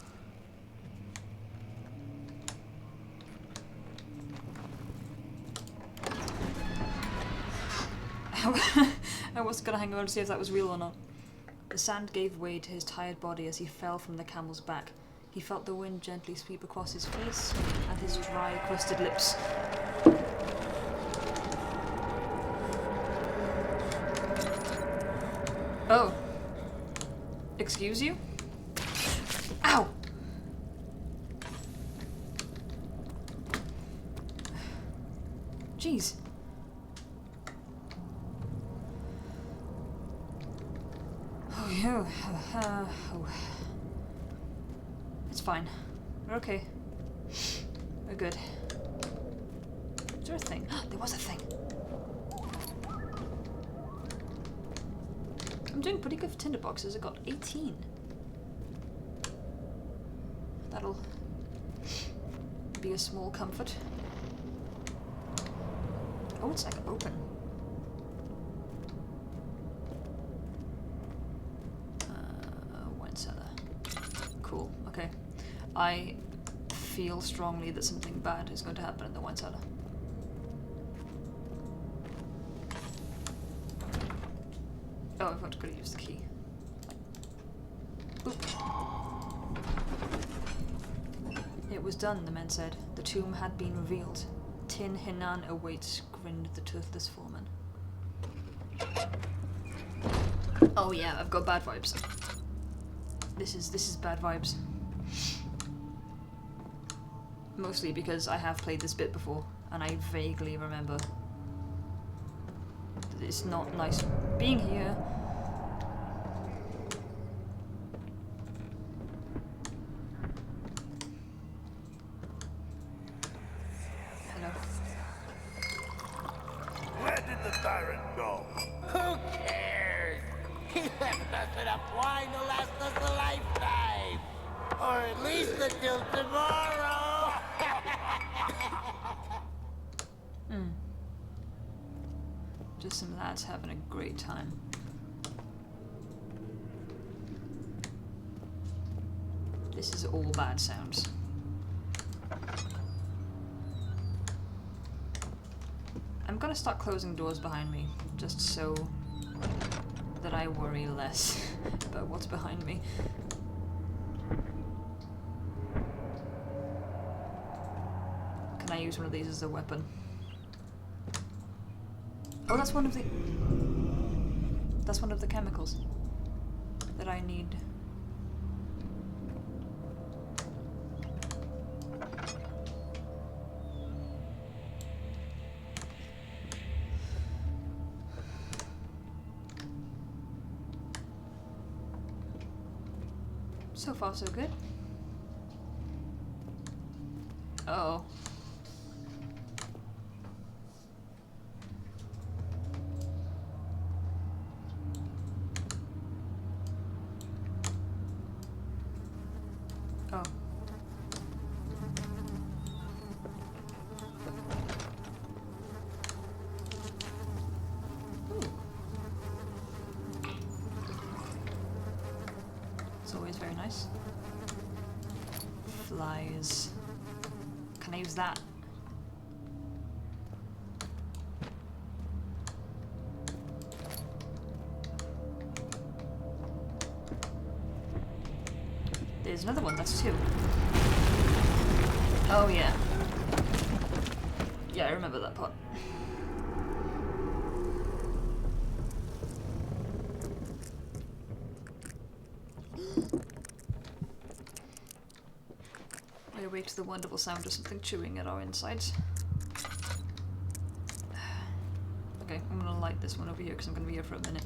I was gonna hang around to see if that was real or not. The sand gave way to his tired body as he fell from the camel's back. He felt the wind gently sweep across his face and his dry, crusted lips. Oh. Excuse you? Ow! Jeez. Oh, yeah. Oh. It's fine. We're okay. We're good. Is there a thing? There was a thing. I'm doing pretty good for tinderboxes. I got 18. That'll be a small comfort. Oh, it's like open. Wine cellar. Cool. Okay. I feel strongly that something bad is going to happen in the wine cellar. Oh, I thought I could have used the key. Oop. It was done, the men said. The tomb had been revealed. Tin Hinan awaits, grinned the toothless foreman. Oh yeah, I've got bad vibes. This is bad vibes. Mostly because I have played this bit before, and I vaguely remember that it's not nice being here. Hello. Where did the Baron go? Who cares? He left us enough wine to last us a lifetime. Or at least until tomorrow. Just some lads having a great time. This is all bad sounds. I'm gonna start closing doors behind me, just so that I worry less about what's behind me. use one of these as a weapon. Oh, that's one of the... That's one of the chemicals that I need. So far, so good. Uh-oh. Oh. Ooh. It's always very nice. Flies. Can I use that? There's another one, that's 2. Oh yeah. Yeah, I remember that part. I awake to the wonderful sound of something chewing at our insides. Okay, I'm gonna light this one over here because I'm gonna be here for a minute.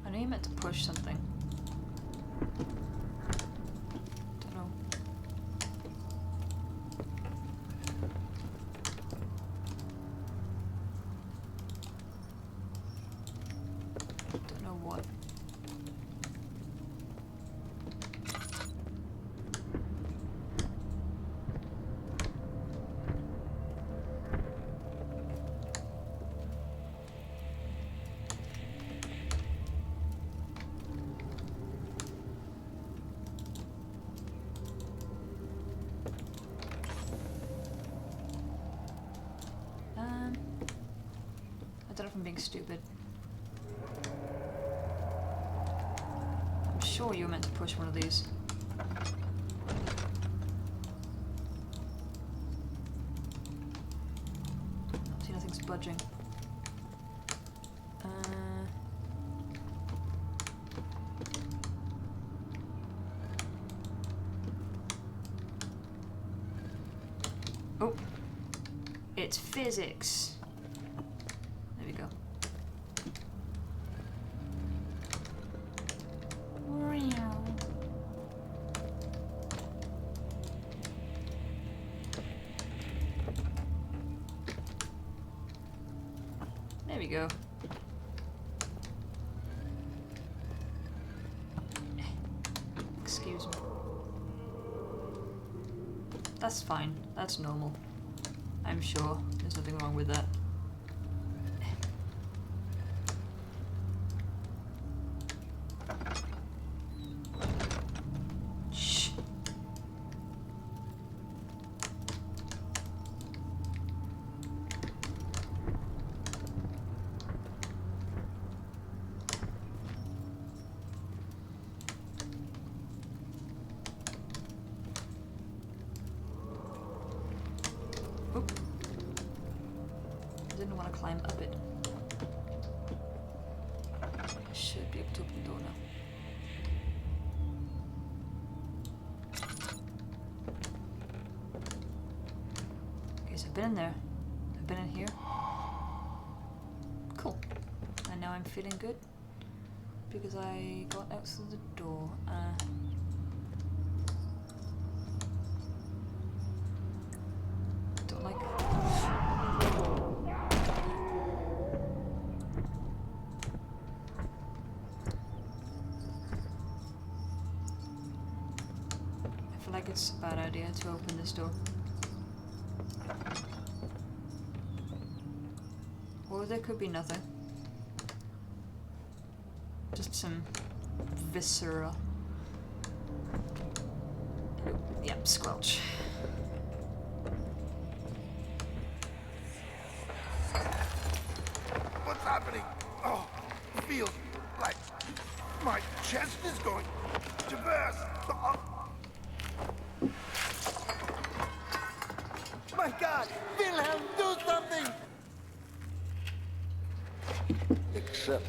I know you meant to push something. Don't know. Don't know what. I don't know if I'm being stupid. I'm sure you were meant to push one of these. See, nothing's budging. Oh, it's physics. There we go. There we go. Excuse me. That's fine. That's normal. I'm sure. There's nothing wrong with that. Shh. Oop. I didn't want to climb up it. I should be able to open the door now. Okay, so I've been in there. I've been in here. Cool. And now I'm feeling good because I got out through the door. Don't like. I feel like it's a bad idea to open this door. Or there could be nothing. Just some viscera. Yep, squelch. What's happening? Oh, feels like my chest is going to burst. Oh. My God! Wilhelm, do something! Except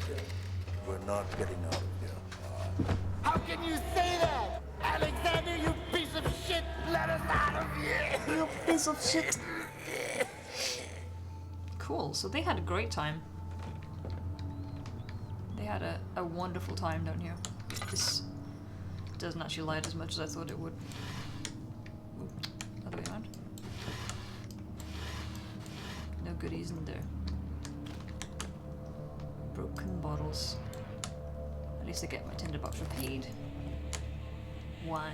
we're not getting out of here. How can you say that? Alexander, you piece of shit! Let us out of here! You piece of shit. Cool, so they had a great time. They had a wonderful time down here. This doesn't actually light as much as I thought it would. Ooh, other way around. No goodies in there. Broken bottles. At least I get my tinderbox repaid. Wine.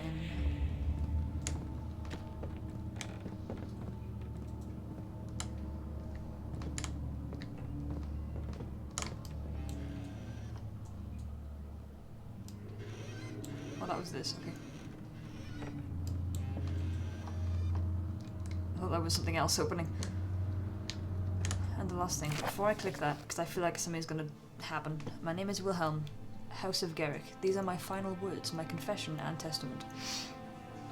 Oh, that was this, okay. I thought that was something else opening. And the last thing, before I click that, because I feel like something's gonna happen. My name is Wilhelm, House of Garrick. These are my final words, my confession and testament.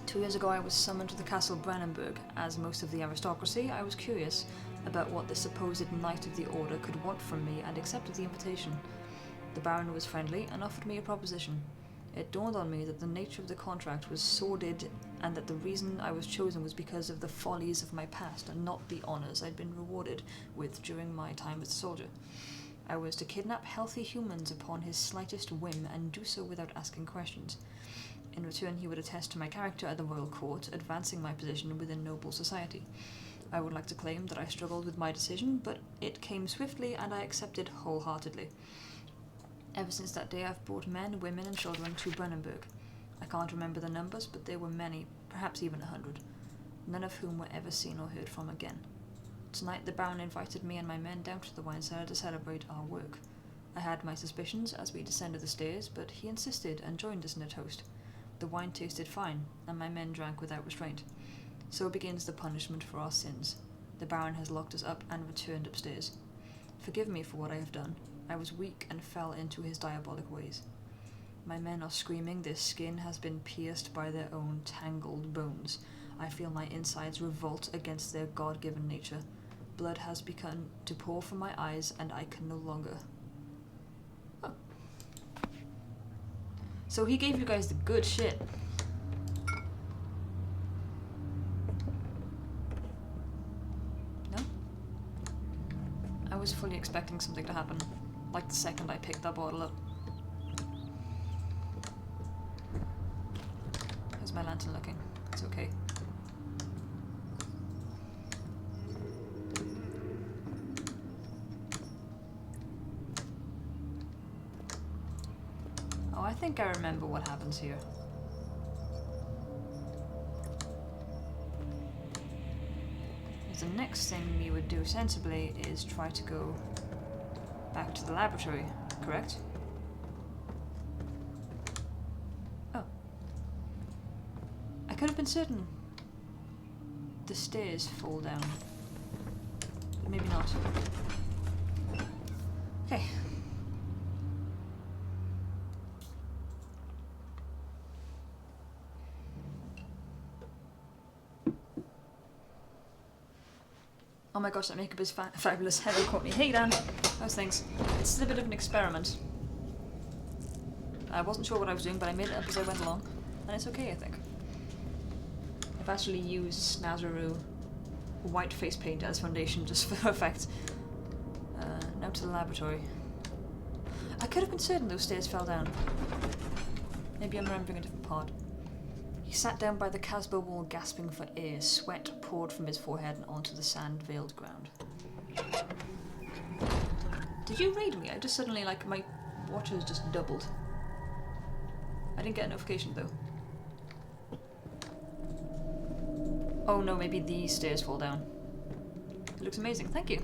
2 years ago I was summoned to the castle Brandenburg. As most of the aristocracy, I was curious about what the supposed Knight of the Order could want from me and accepted the invitation. The Baron was friendly and offered me a proposition. It dawned on me that the nature of the contract was sordid and that the reason I was chosen was because of the follies of my past and not the honours I'd been rewarded with during my time as a soldier. I was to kidnap healthy humans upon his slightest whim and do so without asking questions. In return, he would attest to my character at the royal court, advancing my position within noble society. I would like to claim that I struggled with my decision, but it came swiftly and I accepted wholeheartedly. Ever since that day, I've brought men, women, and children to Brandenburg. I can't remember the numbers, but there were many, perhaps even 100, none of whom were ever seen or heard from again. Tonight, the Baron invited me and my men down to the wine cellar to celebrate our work. I had my suspicions as we descended the stairs, but he insisted and joined us in a toast. The wine tasted fine, and my men drank without restraint. So begins the punishment for our sins. The Baron has locked us up and returned upstairs. Forgive me for what I have done. I was weak and fell into his diabolic ways. My men are screaming, their skin has been pierced by their own tangled bones. I feel my insides revolt against their God-given nature. Blood has begun to pour from my eyes, and I can no longer... Oh. So he gave you guys the good shit. No? I was fully expecting something to happen. Like the second I picked that bottle up. How's my lantern looking? It's okay. Oh, I think I remember what happens here. The next thing we would do sensibly is try to go back to the laboratory, correct? Oh. I could have been certain the stairs fall down. But maybe not. Okay. Oh my gosh, that makeup is fabulous. Hello, Courtney. Hey, Dan. How's things? This is a bit of an experiment. I wasn't sure what I was doing, but I made it up as I went along. And it's okay, I think. I've actually used Snazaroo white face paint as foundation just for effect. Now to the laboratory. I could have been certain those stairs fell down. Maybe I'm remembering a different part. He sat down by the Casbah wall, gasping for air. Sweat poured from his forehead and onto the sand-veiled ground. Did you read me? I just suddenly, like, my watches just doubled. I didn't get a notification, though. Oh no, maybe these stairs fall down. It looks amazing, thank you.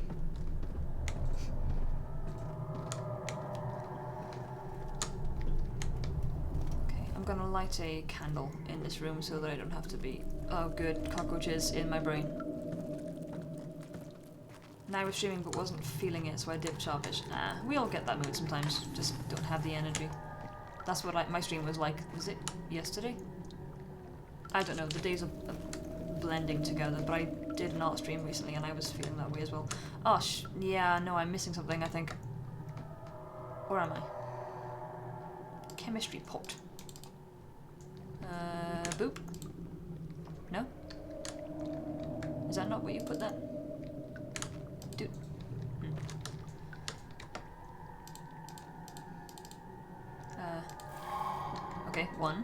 Okay, I'm gonna light a candle in this room so that I don't have to be... Oh good, cockroaches in my brain. Now I was streaming but wasn't feeling it, so I dipped sharpish. Nah, we all get that mood sometimes, just don't have the energy. That's what my stream was like. Was it yesterday? I don't know, the days are blending together, but I did not stream recently and I was feeling that way as well. Oh, yeah, no, I'm missing something, I think. Or am I? Chemistry pot. Boop. No? Is that not what you put that? Dude. Okay, 1.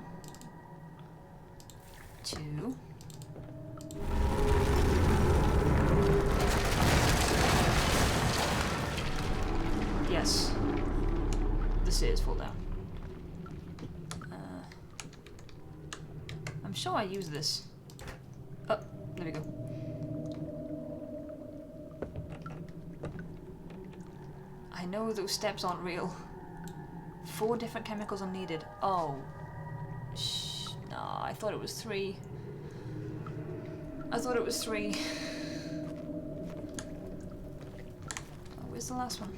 2. Yes. The stairs fall down. I'm sure I use this. Oh, there we go. I know those steps aren't real. 4 different chemicals are needed. Oh. No, I thought it was 3. I thought it was 3. Oh, where's the last one?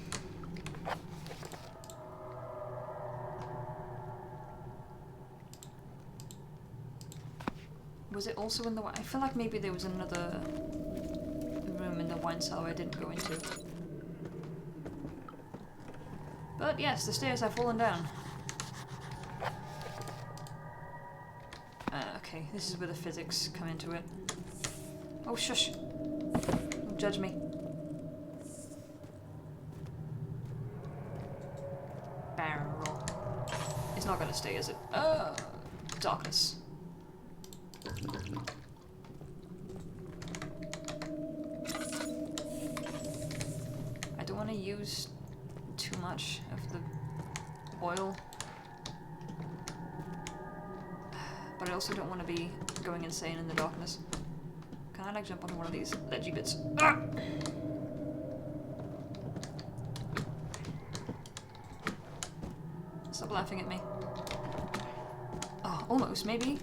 Was it also in the... I feel like maybe there was another room in the wine cellar I didn't go into. But yes, the stairs have fallen down. Okay, this is where the physics come into it. Oh, shush! Don't judge me. Barrel. It's not gonna stay, is it? Darkness. I don't want to use too much of the oil, but I also don't want to be going insane in the darkness. Can I like jump onto one of these ledgy bits? Ah! Stop laughing at me. Oh, almost, maybe.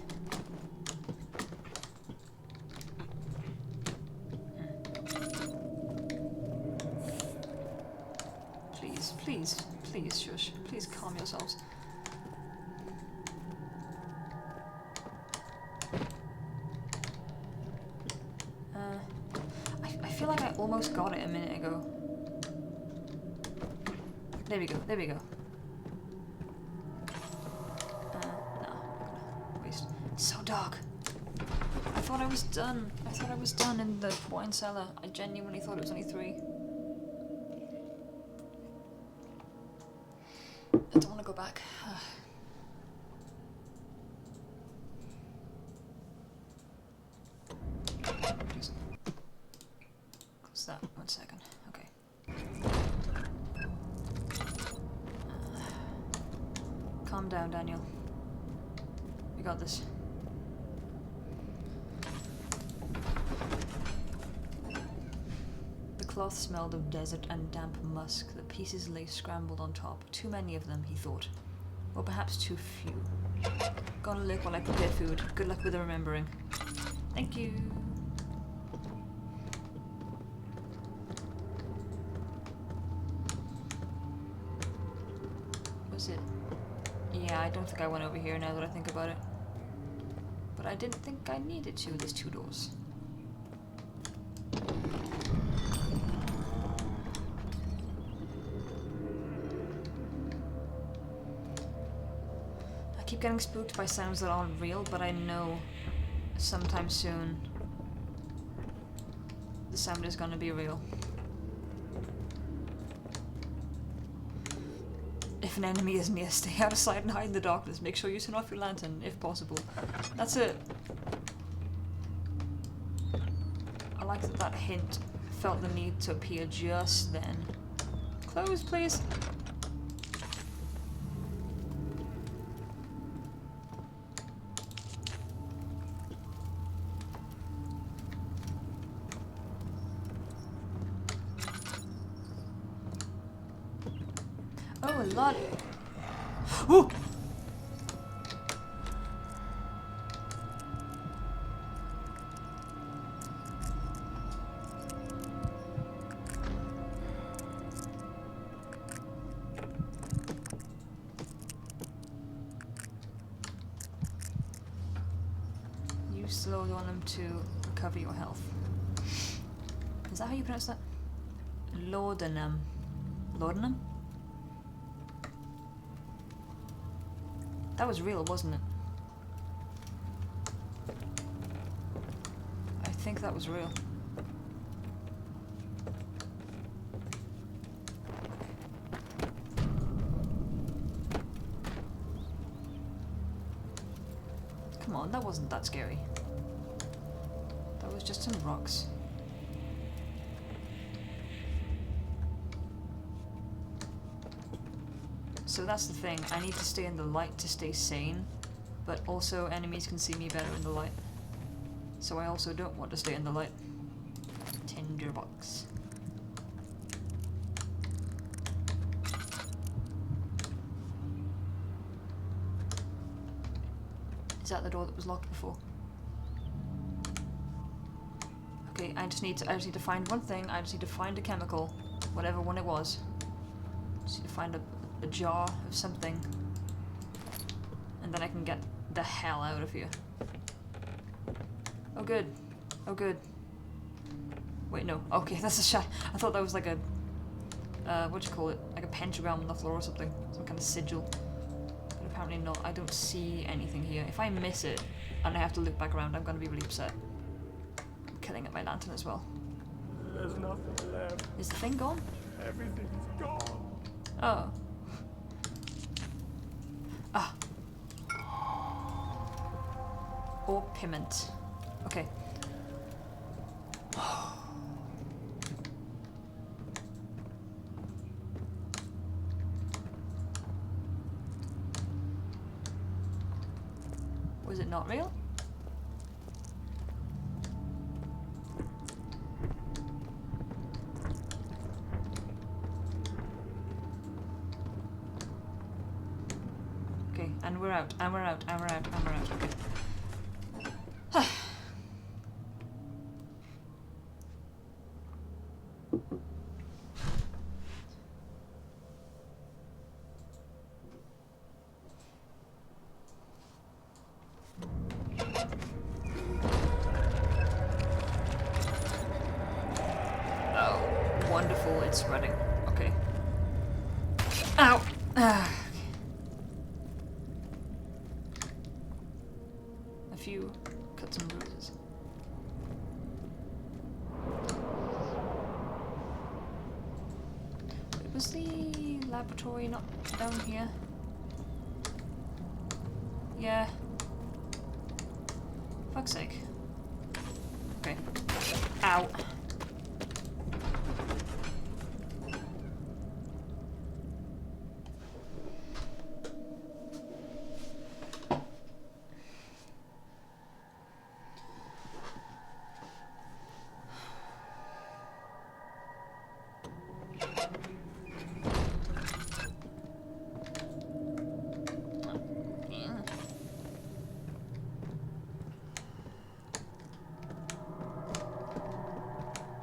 Please, shush. Please calm yourselves. I feel like I almost got it a minute ago. There we go, there we go. No, I'm gonna waste. It's so dark. I thought I was done. I thought I was done in the wine cellar. I genuinely thought it was only 3. I don't want to go back. Close that. 1 second. Okay. Calm down, Daniel. We got this. The cloth smelled of desert and damp musk. The pieces lay scrambled on top. Too many of them, he thought. Or perhaps too few. Gonna look while I prepare food. Good luck with the remembering. Thank you. Was it? Yeah, I don't think I went over here now that I think about it. But I didn't think I needed to. There's 2 doors. I keep getting spooked by sounds that aren't real, but I know sometime soon the sound is gonna be real. an enemy is near, stay out of sight and hide in the darkness. Make sure you turn off your lantern, if possible. That's it. I like that that hint felt the need to appear just then. Close, please. Oh, a lot. Ooh! Use slowed on them to recover your health. Is that how you pronounce that? Laudanum. Laudanum? That was real, wasn't it? I think that was real. Come on, that wasn't that scary. That was just some rocks. So that's the thing, I need to stay in the light to stay sane, but also enemies can see me better in the light. So I also don't want to stay in the light. Tinderbox. Is that the door that was locked before? Okay, I just need to find one thing, I just need to find a chemical, whatever one it was. Just need to find a jar of something, and then I can get the hell out of here. Oh good. Oh good. Wait, no. Okay, that's a shot. I thought that was like a what do you call it? Like a pentagram on the floor or something. Some kind of sigil. But apparently not. I don't see anything here. If I miss it and I have to look back around, I'm gonna be really upset. I'm killing at my lantern as well. There's nothing left. Is the thing gone? Everything's gone. Oh. Ah. Or piment. Okay. Was it not real? Okay, and we're out, and we're out, and we're out, and we're out. Okay. Oh, wonderful, it's spreading. Okay. Ow! Ah. A few cuts and bruises. Was the laboratory not down here? Yeah. Fuck's sake. Okay. Ow.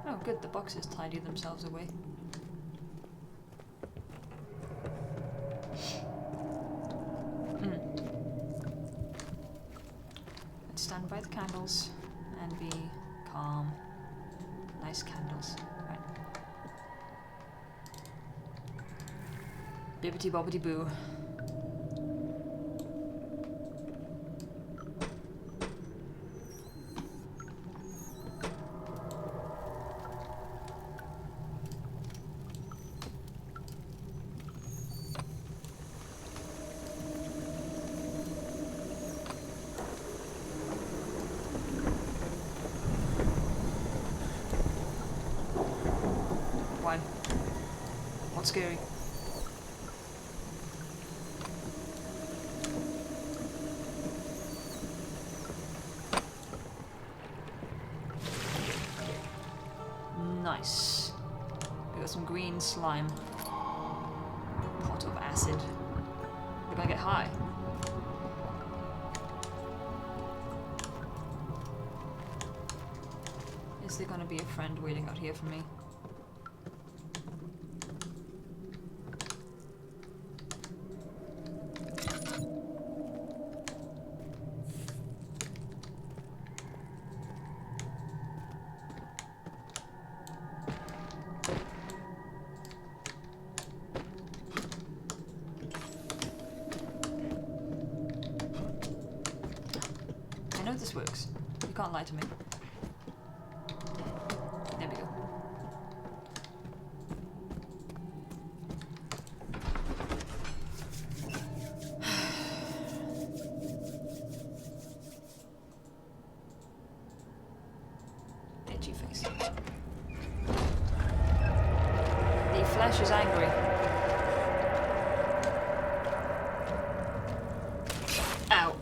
Oh good, the boxes tidy themselves away. Let's stand by the candles and be calm. Nice candles. Right. Bibbity bobbity boo. not scary. Nice. We got some green slime. Pot of acid. We're gonna get high. Is there gonna be a friend waiting out here for me? I know this works. You can't lie to me. There we go. Itchy face. The flesh is angry. Ow.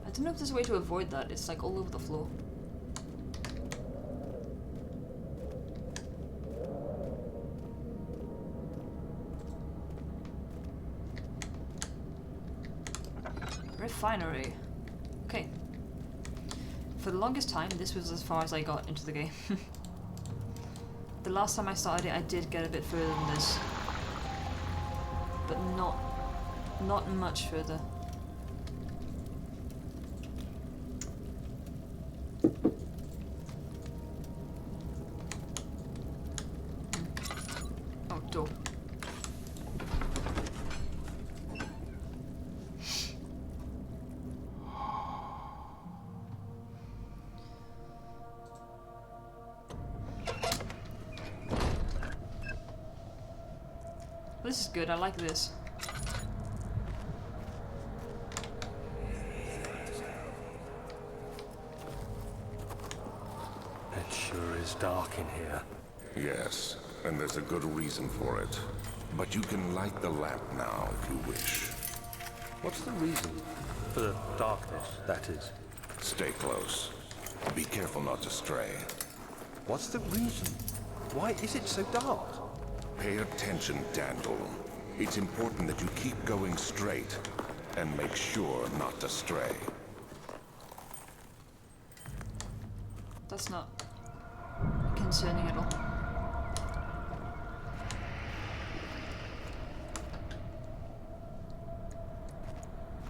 I don't know if there's a way to avoid that. It's like all over the floor. Refinery. Okay. For the longest time, this was as far as I got into the game. The last time I started it, I did get a bit further than this. But not much further. Oh, door. This is good, I like this. It sure is dark in here. Yes, and there's a good reason for it. But you can light the lamp now if you wish. What's the reason for the darkness, that is? Stay close. Be careful not to stray. What's the reason? Why is it so dark? Pay attention, Daniel. It's important that you keep going straight and make sure not to stray. That's not concerning at all.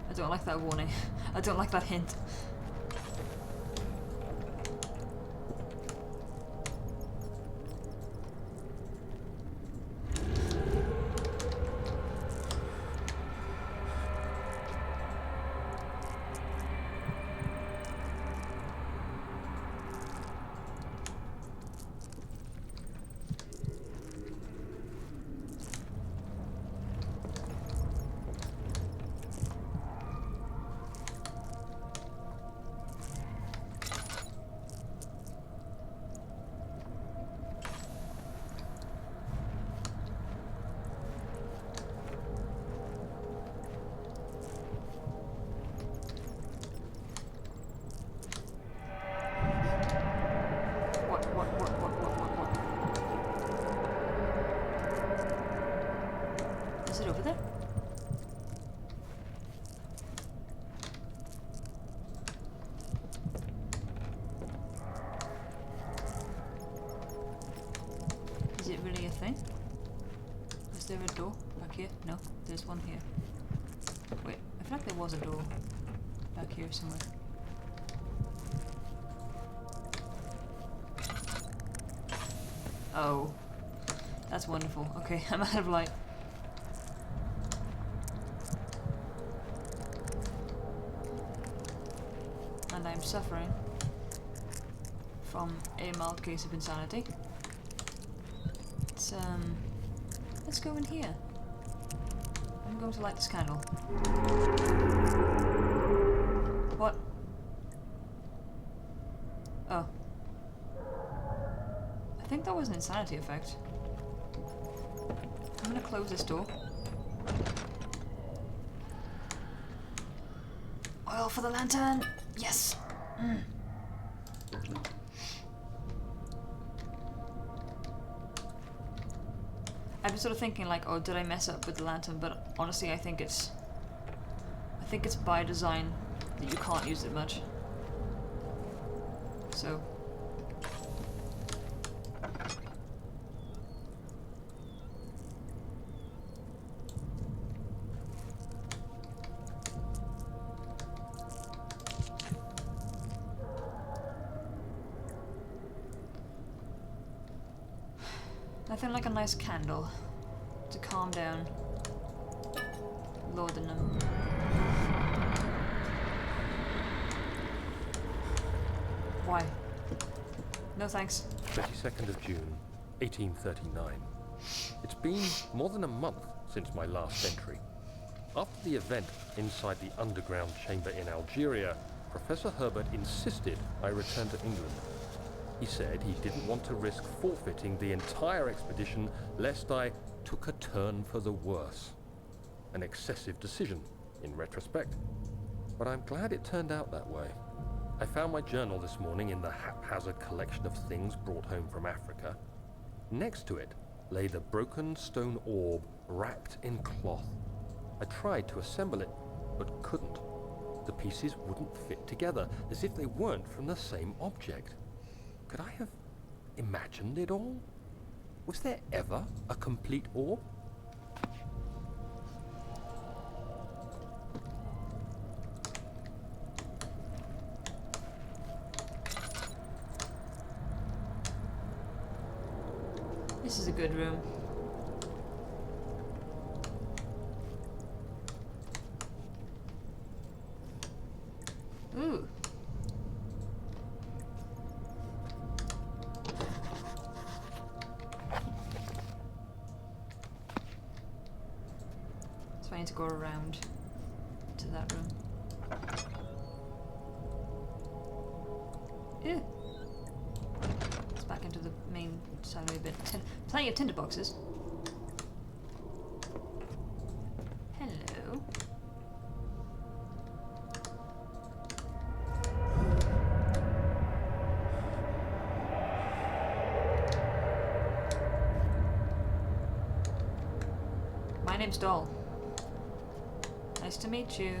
I don't like that warning. I don't like that hint. Is it over there? Is it really a thing? Is there a door back here? No, there's one here. Wait, I feel like there was a door back here somewhere. Oh, that's wonderful. Okay, I'm out of light. And I'm suffering from a mild case of insanity. Let's go in here. I'm going to light this candle. What? Oh. think that was an insanity effect. I'm gonna close this door. Oil for the lantern! Yes! I've been sort of thinking like, oh, did I mess up with the lantern? But honestly, I think it's by design that you can't use it much. So. Nothing like a nice candle to calm down laudanum. Why? No thanks. 22nd of June, 1839. It's been more than a month since my last entry. After the event inside the underground chamber in Algeria, Professor Herbert insisted I return to England. He said he didn't want to risk forfeiting the entire expedition lest I took a turn for the worse. An excessive decision, in retrospect. But I'm glad it turned out that way. I found my journal this morning in the haphazard collection of things brought home from Africa. Next to it lay the broken stone orb wrapped in cloth. I tried to assemble it, but couldn't. The pieces wouldn't fit together, as if they weren't from the same object. Could I have imagined it all? Was there ever a complete orb? This is a good room. Ooh. So I need to go around to that room. Ew. It's back into the main side of a bit. Plenty of tinder boxes. Hello. My name's Doll. Nice to meet you.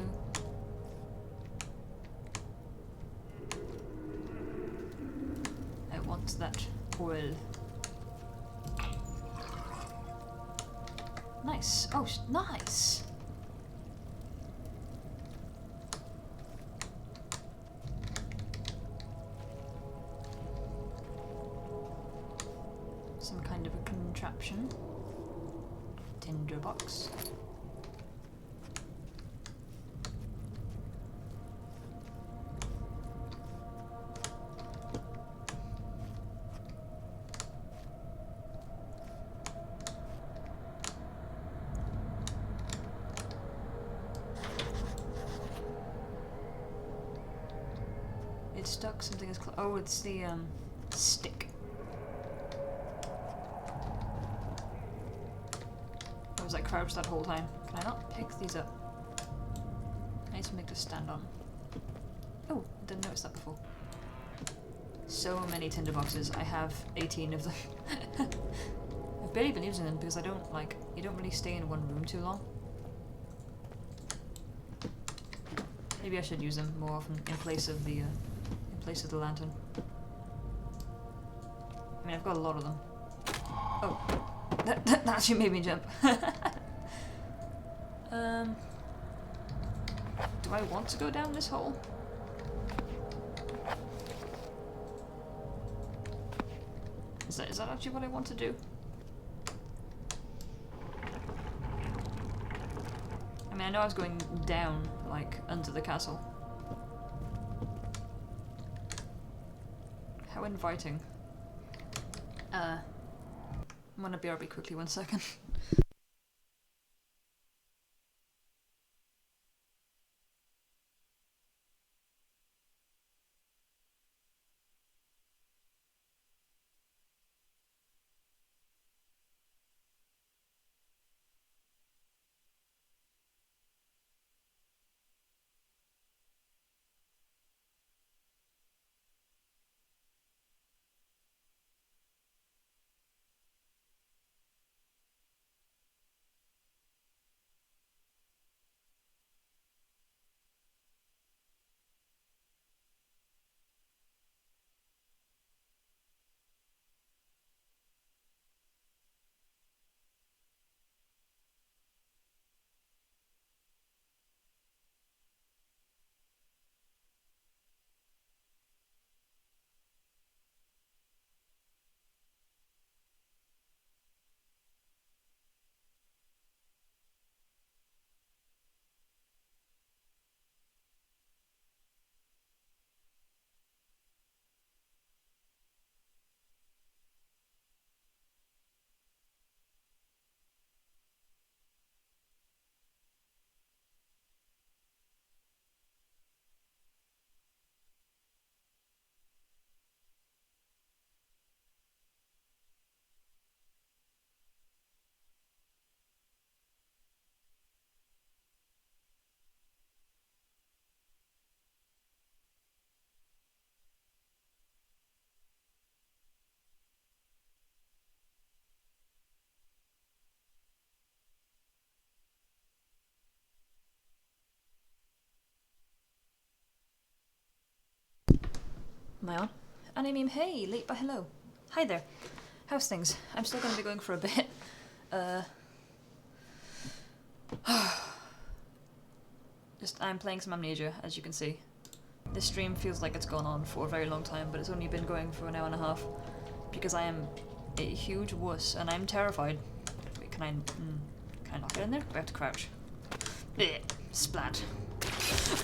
I want that oil. Nice. Oh, nice. Some kind of a contraption. Tinder box. It's stuck, something is oh, it's the stick. I was like crouched that whole time. Can I not pick these up? I need something to stand on. Oh, I didn't notice that before. So many tinder boxes. I have 18 of them. I've barely been using them because I don't like, you don't really stay in one room too long. Maybe I should use them more often in place of the lantern. I mean, I've got a lot of them. Oh, that actually made me jump. Do I want to go down this hole? Is that actually what I want to do? I mean, I know I was going down, like, under the castle. How inviting. I'm gonna BRB quickly, 1 second. Am I on? Anime, hey, late but hello. Hi there. How's things? I'm still going to be going for a bit. I'm playing some Amnesia, as you can see. This stream feels like it's gone on for a very long time, but it's only been going for an hour and a half. Because I am a huge wuss, and I'm terrified. Wait, can I not get in there? I have to crouch. Blech, splat.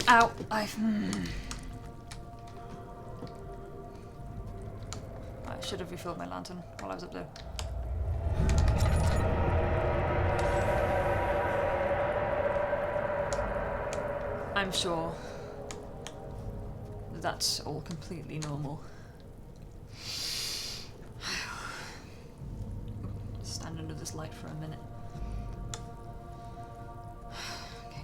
Ow! I should have refilled my lantern while I was up there. I'm sure that's all completely normal. Stand under this light for a minute. Okay.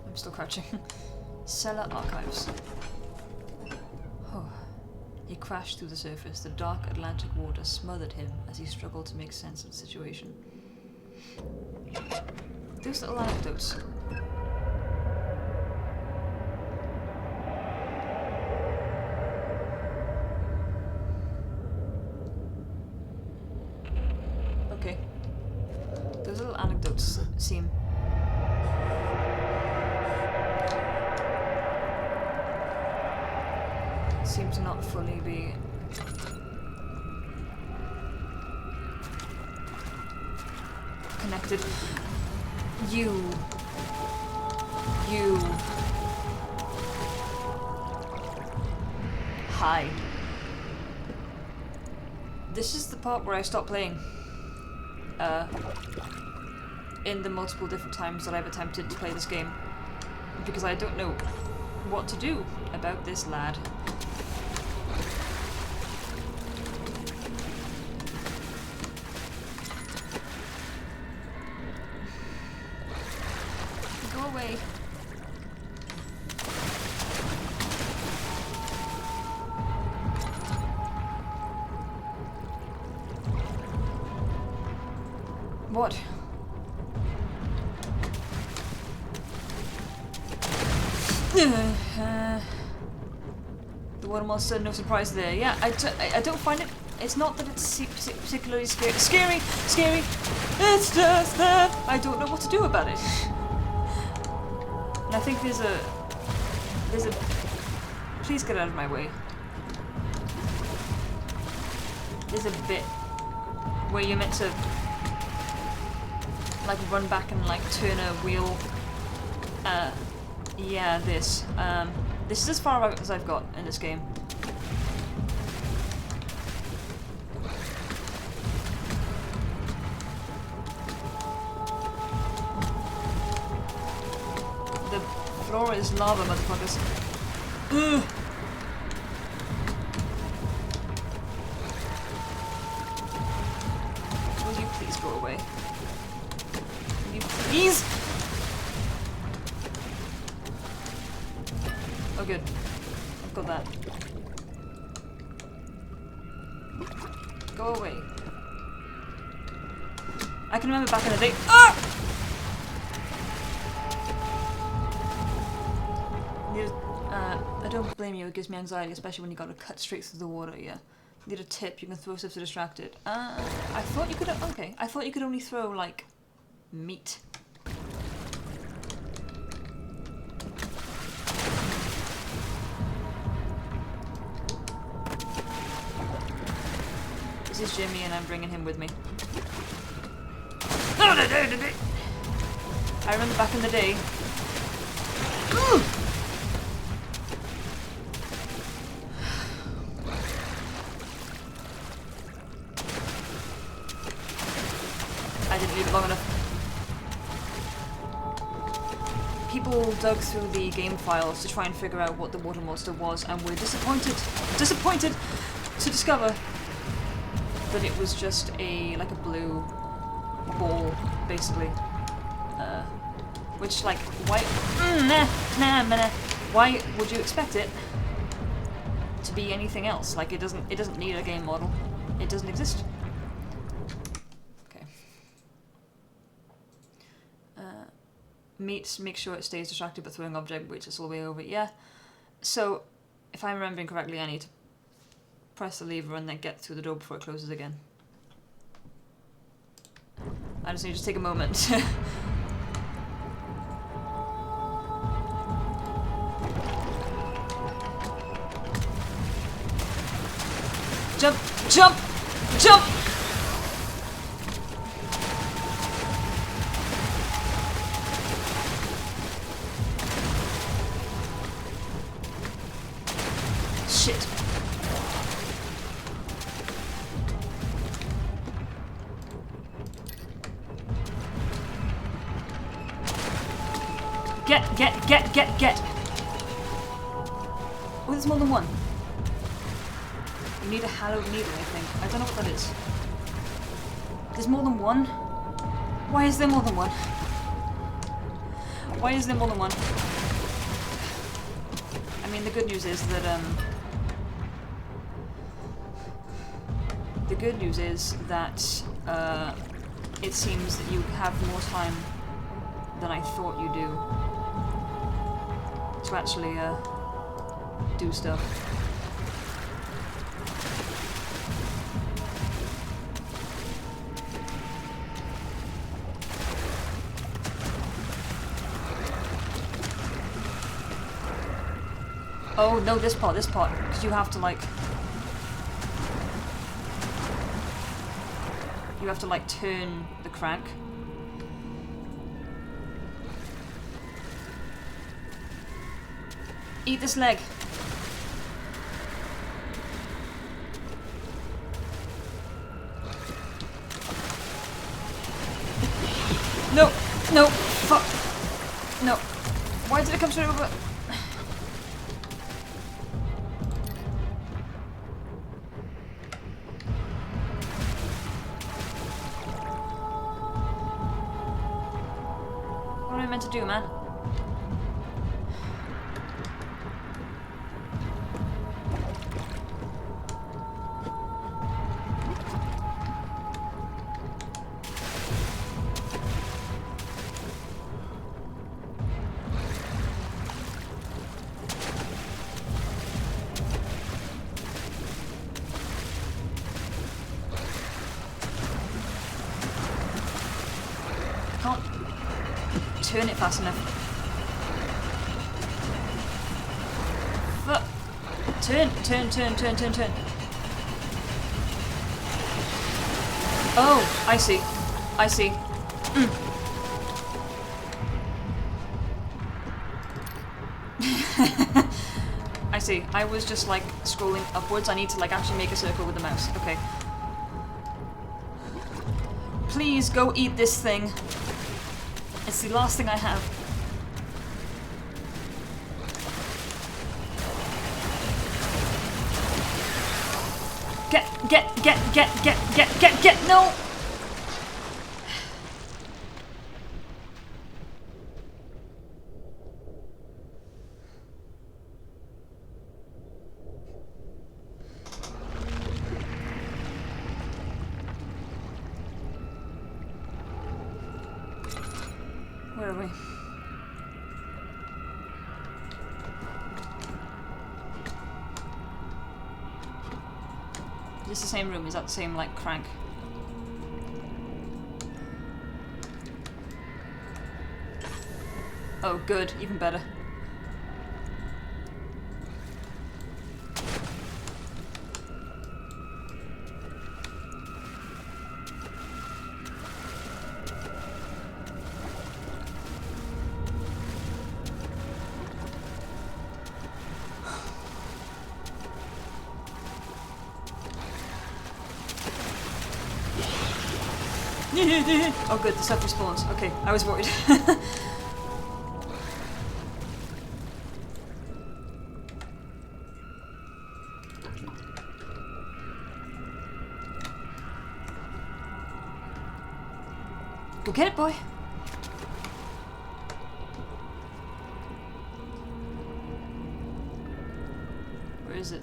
I'm still crouching. Cellar archives. Oh. He crashed through the surface. The dark Atlantic water smothered him as he struggled to make sense of the situation. Those little anecdotes. Okay. Those little anecdotes seem... seem to not fully be connected. You. Hi. This is the part where I stop playing. In the multiple different times that I've attempted to play this game. Because I don't know what to do about this lad. Away. What? The water monster, no surprise there. Yeah, I don't find it. It's not that it's particularly scary. It's just that I don't know what to do about it. And I think there's a... Please get out of my way. There's a bit where you're meant to like run back and like turn a wheel. Yeah, this. This is as far out as I've got in this game. The floor is lava, motherfuckers. Ugh. Will you please go away? Will you please? Oh good. I've got that. Go away. I can remember back in the day. Ah! I don't blame you, it gives me anxiety, especially when you gotta cut straight through the water, yeah. Need a tip, you can throw stuff to distract it. I thought you could, okay. I thought you could only throw, like, meat. This is Jimmy and I'm bringing him with me. I remember back in the day. I didn't leave it long enough. People dug through the game files to try and figure out what the water monster was and were disappointed to discover that it was just like a blue ball, basically. Which, like, why? Why would you expect it to be anything else? Like, it doesn't need a game model. It doesn't exist. Okay. make sure it stays distracted by throwing object, which is all the way over. Yeah. So, if I'm remembering correctly, I need to press the lever and then get through the door before it closes again. I just need to take a moment. Jump! Jump! Jump! Shit. Get! Oh, there's more than one. You need a hallowed needle, I think. I don't know what that is. There's more than one? Why is there more than one? Why is there more than one? I mean, the good news is that, it seems that you have more time than I thought you do to actually, do stuff. Oh, no, this part, because you have to, like... You have to, like, turn the crank. Eat this leg. No, no, fuck. No. Why did it come straight over? What am I meant to do, man? Can't turn it fast enough. Fuck. Turn. Oh, I see. I see. I was just like scrolling upwards. I need to like actually make a circle with the mouse. Okay. Please go eat this thing. It's the last thing I have. Get, no! Where are we? Is this the same room? Is that the same, like, crank? Oh, good. Even better. Oh good, the stuff respawns. Okay, I was worried. Go get it, boy. Where is it?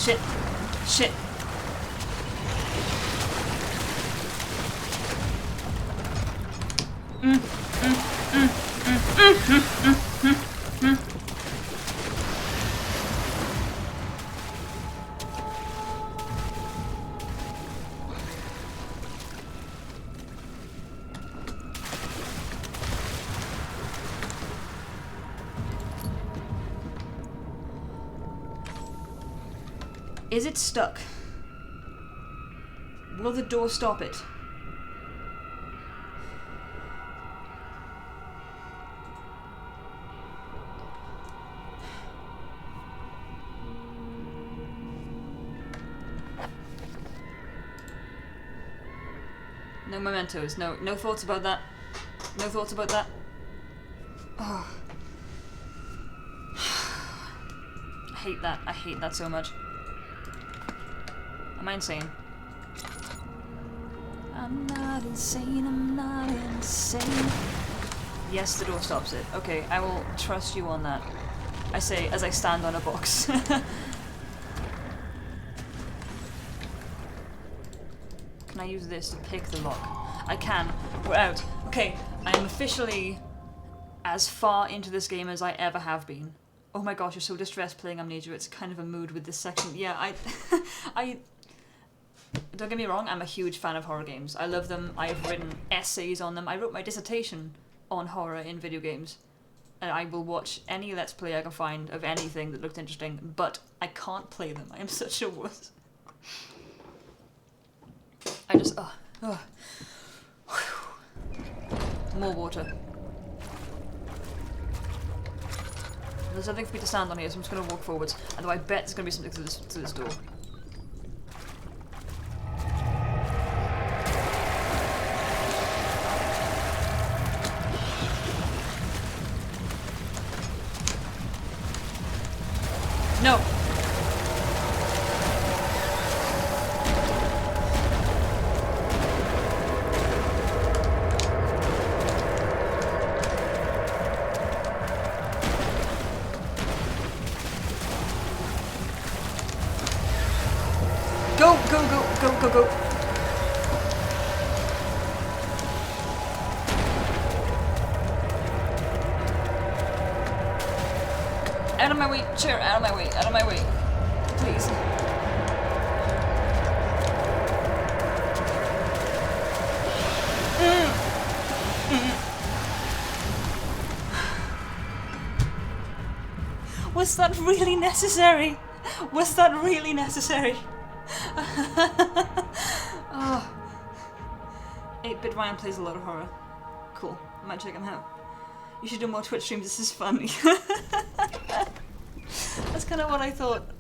Shit. Shit. Is it stuck? Will the door stop it? No mementos. No thoughts about that. No thoughts about that. Oh. I hate that. I hate that so much. Am I insane? I'm not insane, I'm not insane. Yes, the door stops it. Okay, I will trust you on that. I say as I stand on a box. Can I use this to pick the lock? I can. We're out. Okay, I am officially as far into this game as I ever have been. Oh my gosh, you're so distressed playing Amnesia. It's kind of a mood with this section. Yeah, I don't get me wrong, I'm a huge fan of horror games. I love them. I've written essays on them. I wrote my dissertation on horror in video games. And I will watch any Let's Play I can find of anything that looked interesting, but I can't play them. I am such a wuss. I just, More water. There's nothing for me to stand on here, so I'm just going to walk forwards. Although I bet there's going to be something to this door. No! Go, go, go, go, go, go. Out of my way, chair, out of my way, out of my way. Please. Was that really necessary? Was that really necessary? Oh. 8-Bit Ryan plays a lot of horror. Cool. I might check him out. You should do more Twitch streams, this is funny. That's kind of what I thought.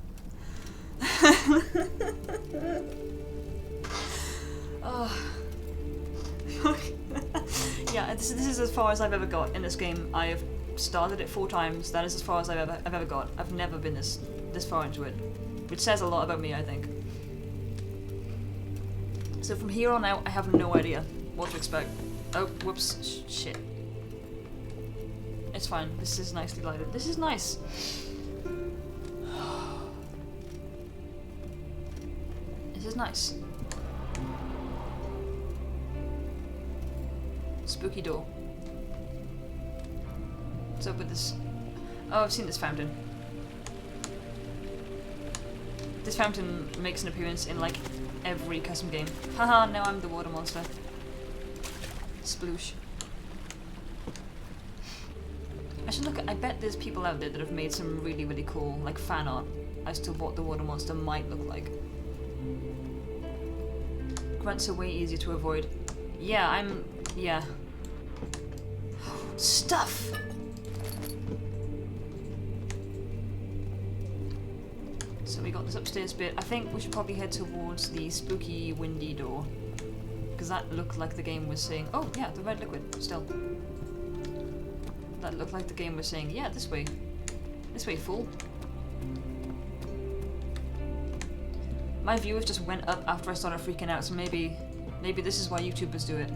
Oh. Yeah, this is as far as I've ever got in this game. I have started it 4 times. That is as far as I've ever got. I've never been this far into it, which says a lot about me, I think. So from here on out, I have no idea what to expect. Oh, whoops, shit. It's fine. This is nicely lighted. This is nice. This is nice. Spooky door. What's up with this? Oh, I've seen this fountain. This fountain makes an appearance in like every custom game. Haha, now I'm the water monster. Sploosh. I should look at, I bet there's people out there that have made some really, really cool, like, fan art as to what the water monster might look like. Grunts are way easier to avoid. Yeah, yeah. Stuff! So we got this upstairs bit. I think we should probably head towards the spooky, windy door. Because that looked like the game was saying, oh yeah, the red liquid, still. That looked like the game was saying, yeah, this way. This way, fool. My viewers just went up after I started freaking out, so maybe this is why YouTubers do it.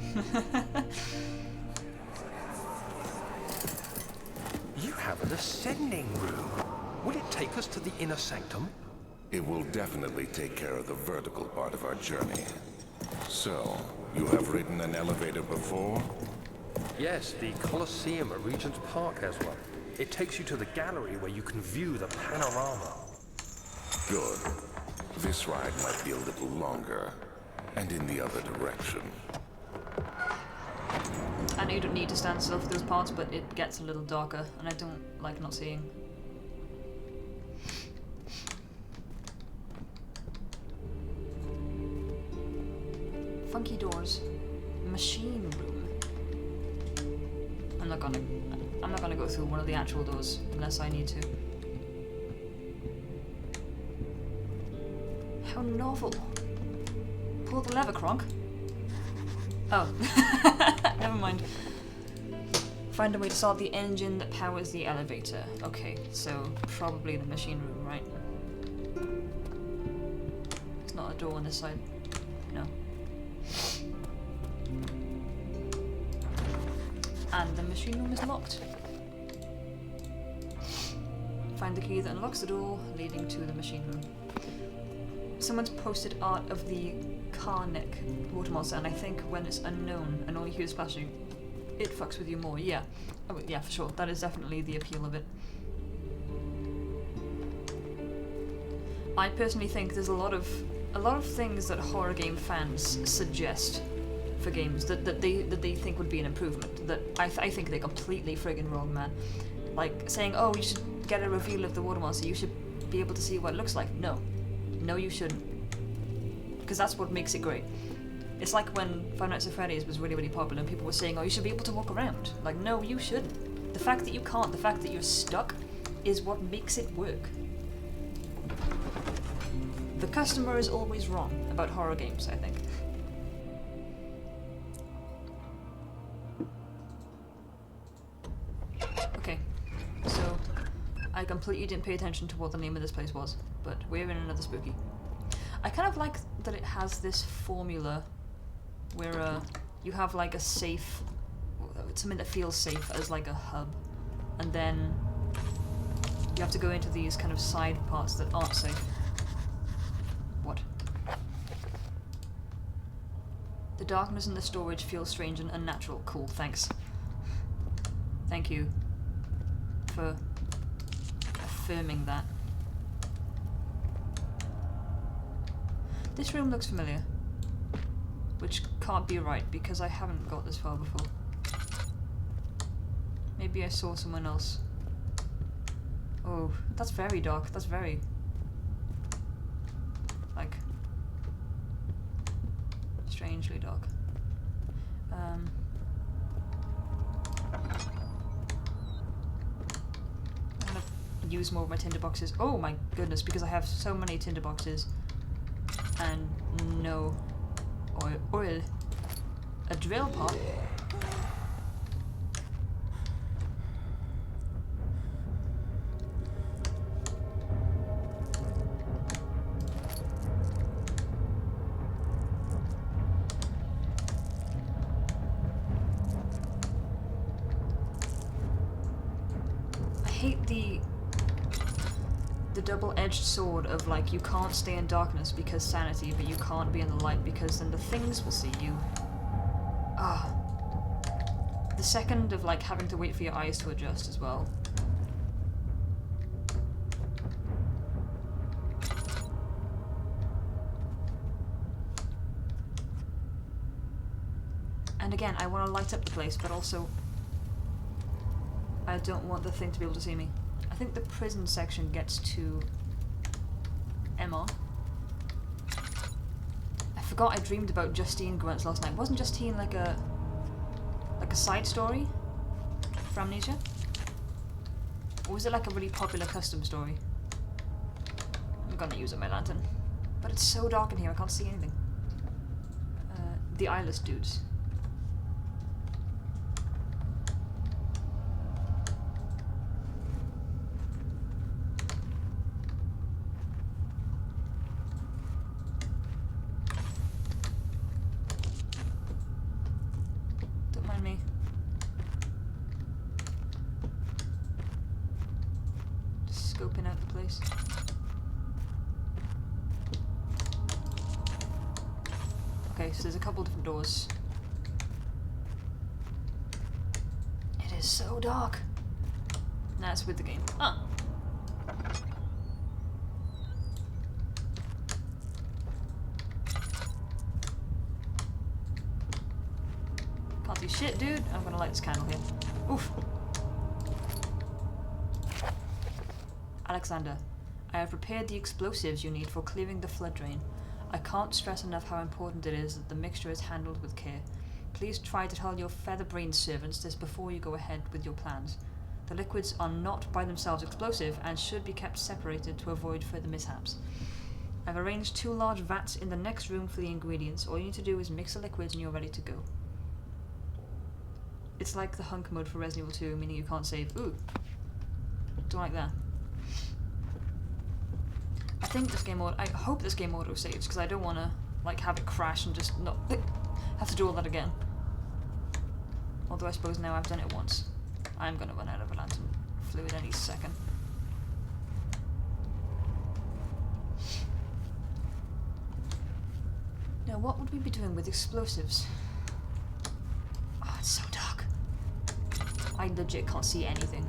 You have an ascending room. Will it take us to the inner sanctum? It will definitely take care of the vertical part of our journey. So, you have ridden an elevator before? Yes, the Colosseum at Regent's Park has one. It takes you to the gallery where you can view the panorama. Good. This ride might be a little longer, and in the other direction. I know you don't need to stand still for those parts, but it gets a little darker, and I don't like not seeing. Funky doors. Machine room. I'm not gonna go through one of the actual doors unless I need to. How novel. Pull the lever, Kronk. Oh. Never mind. Find a way to solve the engine that powers the elevator. Okay, so probably the machine room, right? There's not a door on this side. No. And the machine room is locked. Find the key that unlocks the door leading to the machine room. Someone's posted art of the car neck water monster, and I think when it's unknown and all you hear is splashing, it fucks with you more. Yeah. Oh, yeah, for sure. That is definitely the appeal of it. I personally think there's a lot of things that horror game fans suggest for games that they think would be an improvement, that I think they're completely friggin' wrong, man. Like saying, oh, you should get a reveal of the water monster, you should be able to see what it looks like. No, you shouldn't, because that's what makes it great. It's like when Five Nights at Freddy's was really, really popular and people were saying, oh, you should be able to walk around. Like, no, you shouldn't. The fact that you can't, the fact that you're stuck, is what makes it work. The customer is always wrong about horror games, I think. Okay, so I completely didn't pay attention to what the name of this place was, but we're in another spooky. I kind of like that it has this formula where you have like a safe, something that feels safe as like a hub, and then you have to go into these kind of side parts that aren't safe. What? The darkness in the storage feels strange and unnatural. Cool, thanks. Thank you for affirming that. This room looks familiar, which can't be right because I haven't got this far before. Maybe I saw someone else. Oh, that's very dark. That's very... like... strangely dark. I'm gonna use more of my tinderboxes. Oh my goodness, because I have so many tinderboxes and no oil. A drill pot? I hate the double-edged sword of like, you can't stay in darkness because sanity, but you can't be in the light because then the things will see you. Ah. The second of like having to wait for your eyes to adjust as well. And again, I want to light up the place, but also I don't want the thing to be able to see me. I think the prison section gets to Emma. I forgot I dreamed about Justine Grunts last night. Wasn't Justine like a side story for Amnesia? Or was it like a really popular custom story? I'm gonna use up my lantern. But it's so dark in here, I can't see anything. The eyeless dudes. Scoping out the place. Okay, so there's a couple different doors. It is so dark. Nah, it's with the game. Ah. Can't see shit, dude. I'm gonna light this candle here. Oof. Alexander, I have prepared the explosives you need for clearing the flood drain. I can't stress enough how important it is that the mixture is handled with care. Please try to tell your feather-brained servants this before you go ahead with your plans. The liquids are not by themselves explosive and should be kept separated to avoid further mishaps. I've arranged 2 large vats in the next room for the ingredients. All you need to do is mix the liquids and you're ready to go. It's like the hunk mode for Resident Evil 2, meaning you can't save. Ooh. Don't like that. I think this game I hope this game auto saves because I don't want to like have it crash and just not have to do all that again. Although I suppose now I've done it once, I'm gonna run out of lantern fluid any second. Now what would we be doing with explosives? Oh, it's so dark. I legit can't see anything.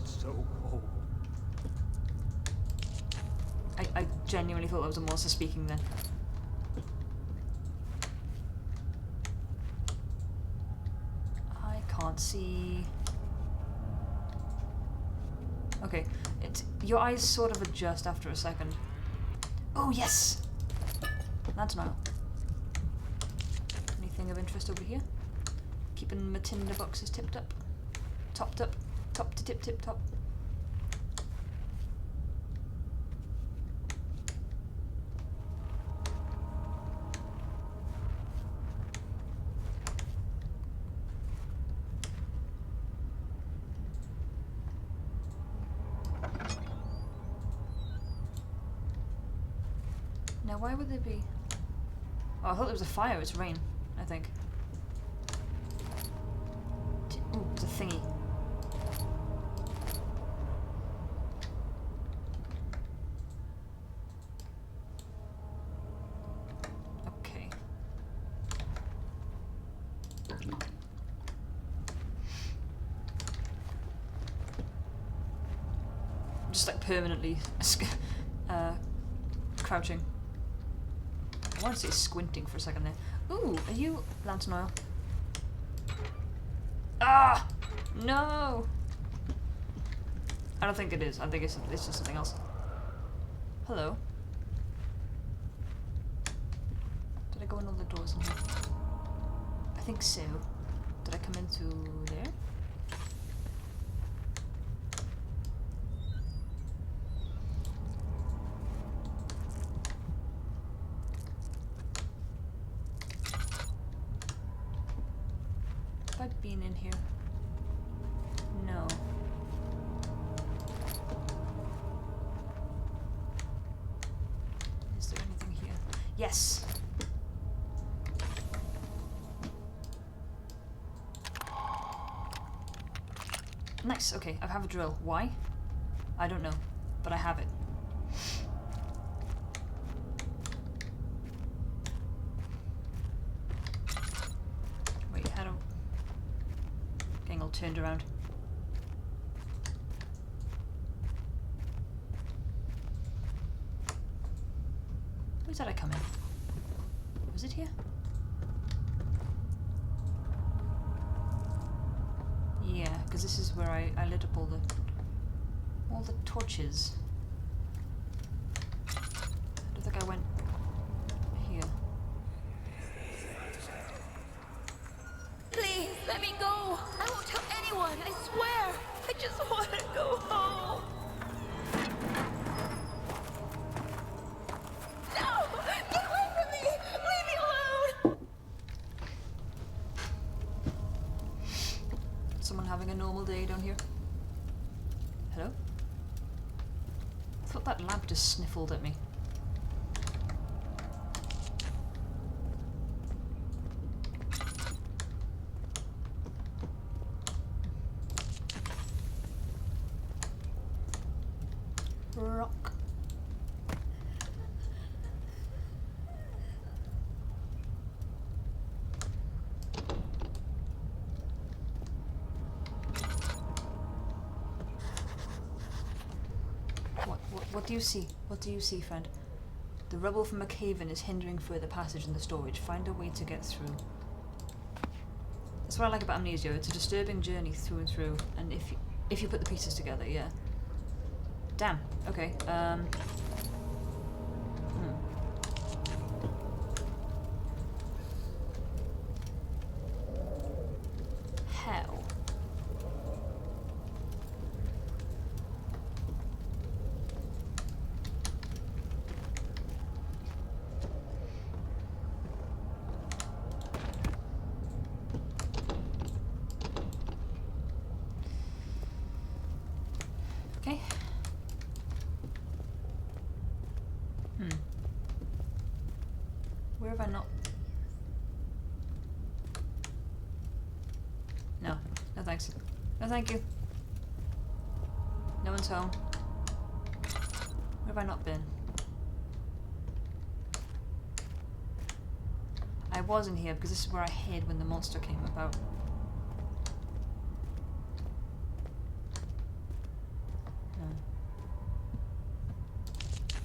So cold. I genuinely thought that was a monster speaking then. I can't see. Okay, your eyes sort of adjust after a second. Oh yes! That's not. Anything of interest over here? Keeping my tinder boxes tipped up. Topped up. Top to tip top. Now why would there be... Oh, I thought there was a fire. It's rain, I think. Ooh, it's a thingy. Just like permanently crouching. I want to say squinting for a second there. Ooh, are you lantern oil? Ah! No! I don't think it is. I think it's just something else. Hello? Did I go in all the doors in here? I think so. Did I come in through there? Have I been in here? No. Is there anything here? Yes! Nice, okay, I have a drill. Why? I don't know, but I have it. Wait, how do... Getting all turned around. Where did I come in? Was it here? Yeah, because this is where I lit up all the torches. I don't think I went here. Please, let me go. I won't tell anyone, I swear. I just want to go home. No! Get away from me! Leave me alone! Someone having a normal day down here? Hello? I thought that lamp just sniffled at me. Rock. What do you see? What do you see, friend? The rubble from a cave-in is hindering further passage in the storage. Find a way to get through. That's what I like about Amnesia. It's a disturbing journey through and through. And if you put the pieces together, yeah. Damn. Okay. How? Okay. Where have I not? No. No thanks. No thank you. No one's home. Where have I not been? I was in here because this is where I hid when the monster came about. No.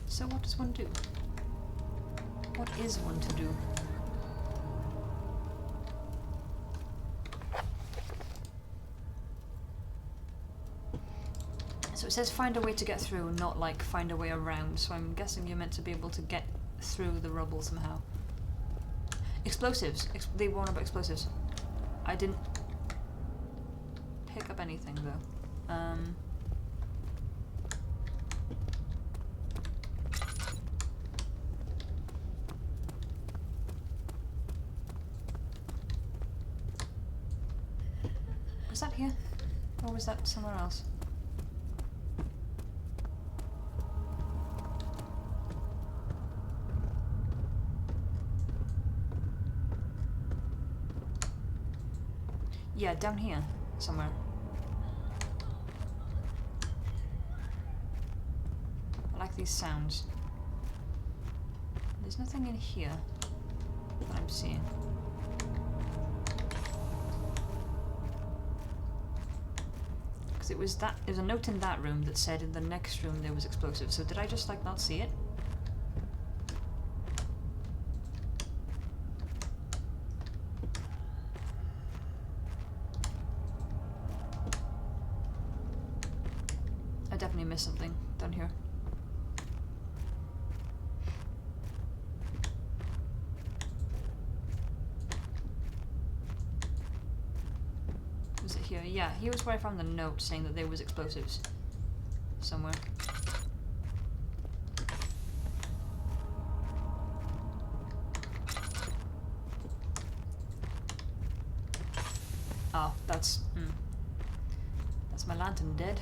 So what does one do? What is one to do? So it says find a way to get through, not like find a way around, so I'm guessing you're meant to be able to get through the rubble somehow. Explosives. They warn about explosives. I didn't pick up anything though. Was that here? Or was that somewhere else? Yeah, down here, somewhere. I like these sounds. There's nothing in here that I'm seeing. Because it was there's a note in that room that said in the next room there was explosives, so did I just like not see it? I definitely missed something down here. Was it here? Yeah, here was where I found the note saying that there was explosives somewhere. Oh, that's my lantern dead.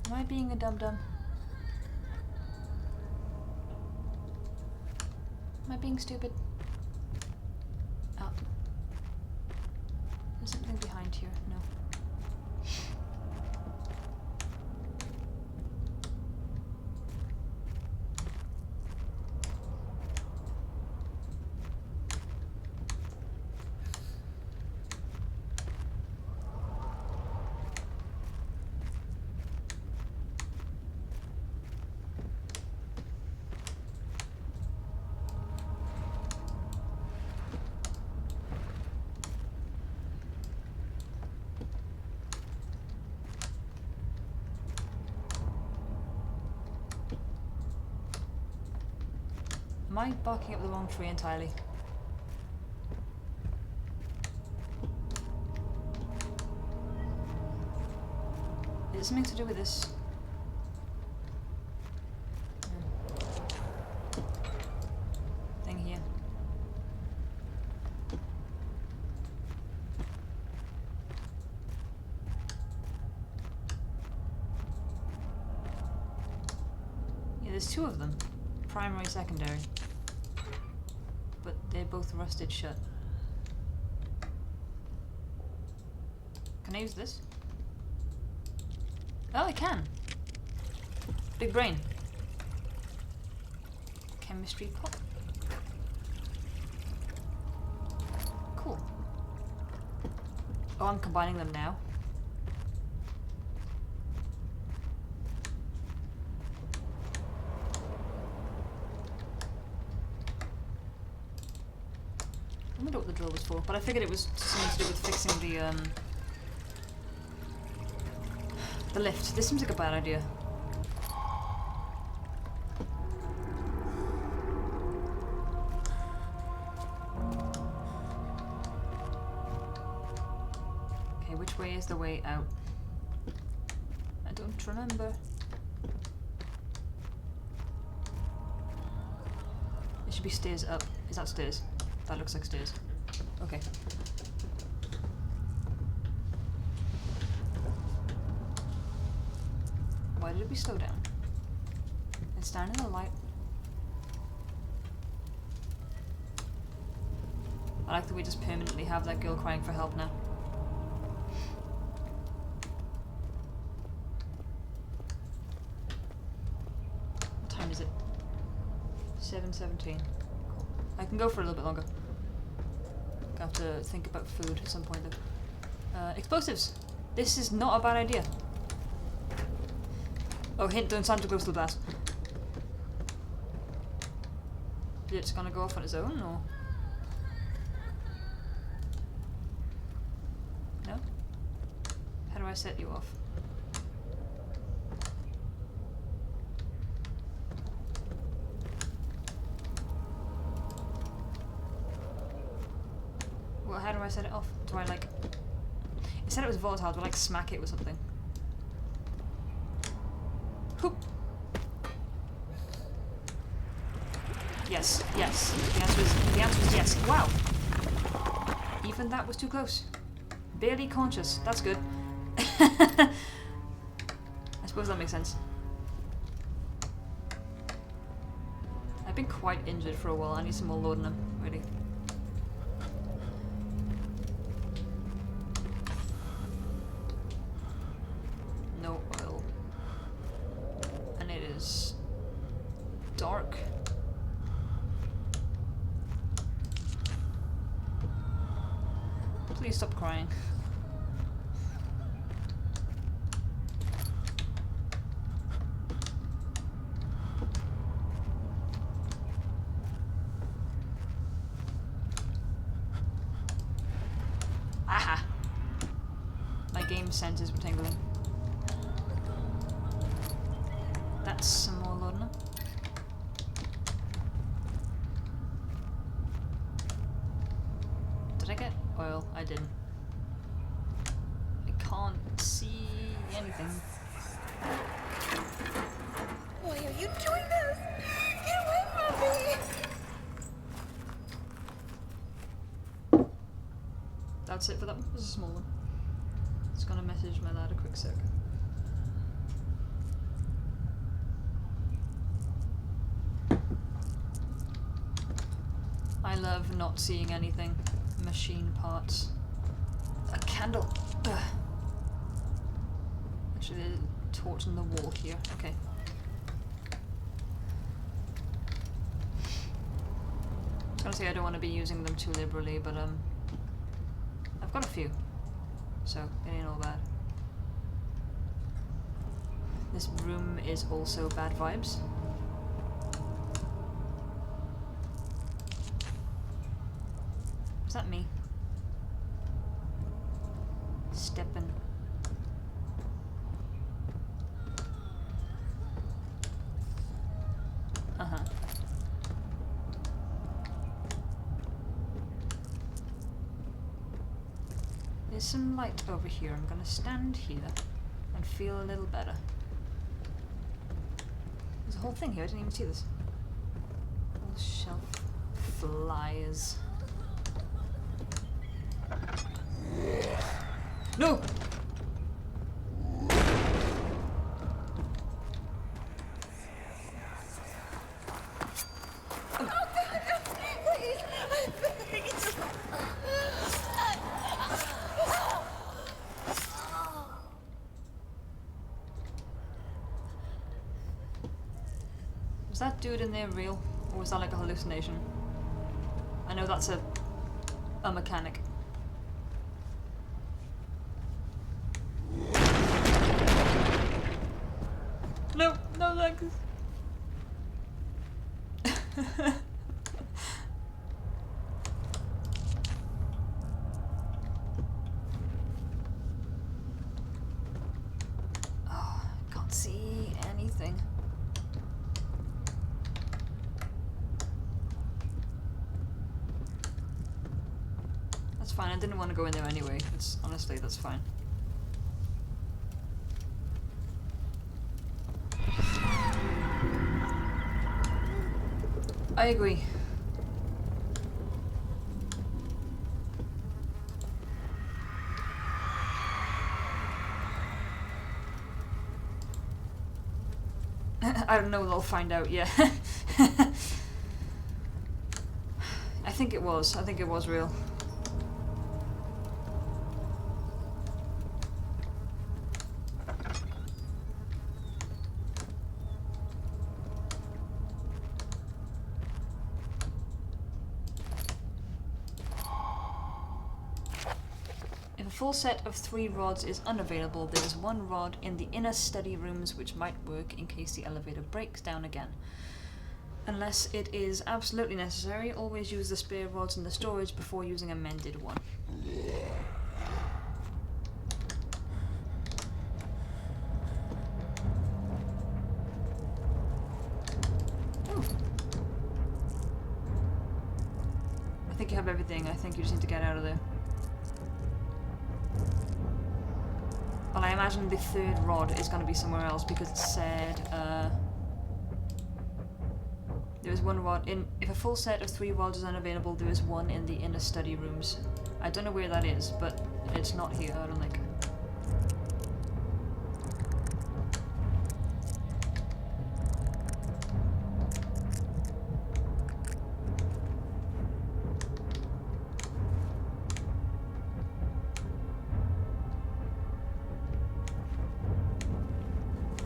Am I being a dum-dum? Am I being stupid? Oh. There's something behind here. No. Am I barking up the wrong tree entirely? Is it something to do with this? Thing here. Yeah, there's two of them. Primary, secondary. But they're both rusted shut. Can I use this? Oh, I can! Big brain. Chemistry pot. Cool. Oh, I'm combining them now. I wonder what the drill was for, but I figured it was something to do with fixing the lift. This seems like a bad idea. Okay, which way is the way out? I don't remember. It should be stairs up. Is that stairs? That looks like stairs. Okay. Why did we slow down? It's down in the light. I like that we just permanently have that girl crying for help now. What time is it? 7:17. I can go for a little bit longer. I have to think about food at some point though. Explosives! This is not a bad idea. Oh, hint, don't stand too close to the blast. It's gonna go off on its own, or? No? How do I set you off? Well, how do I set it off? Do I like... It said it was volatile, do I like smack it with something? Hoop! Yes, yes. The answer is yes. Wow! Even that was too close. Barely conscious. That's good. I suppose that makes sense. I've been quite injured for a while. I need some more laudanum, really. No oil. And it is dark. Please stop crying. Aha! My game senses were tingling. That's some more laudanum. Did I get oil? I didn't. I can't see anything. Why are you doing this? Get away from me! That's it for that one. This is a small one. Just gonna message my lad a quick sec. I love not seeing anything. Machine parts. A candle. Ugh. Actually, there's a torch on the wall here. Okay. I was gonna say I don't want to be using them too liberally, but I've got a few, so it ain't all bad. This room is also bad vibes. Is that me? Stepping. Uh-huh. There's some light over here. I'm gonna stand here and feel a little better. There's a whole thing here. I didn't even see this. Whole shelf. Flies. No! Was that dude in there real? Or was that like a hallucination? I know that's a mechanic. No, no legs. Oh, can't see anything. That's fine, I didn't want to go in there anyway. It's honestly, that's fine. I agree. I don't know, they'll find out, yeah. I think it was real. If a full set of 3 rods is unavailable, there is 1 rod in the inner study rooms which might work in case the elevator breaks down again. Unless it is absolutely necessary, always use the spare rods in the storage before using a mended one. Ooh. I think you have everything. I think you just need to get out of there. Well, I imagine the 3rd rod is going to be somewhere else because it said there is 1 rod in. If a full set of 3 rods is unavailable, there is 1 in the inner study rooms. I don't know where that is, but it's not here, I don't think.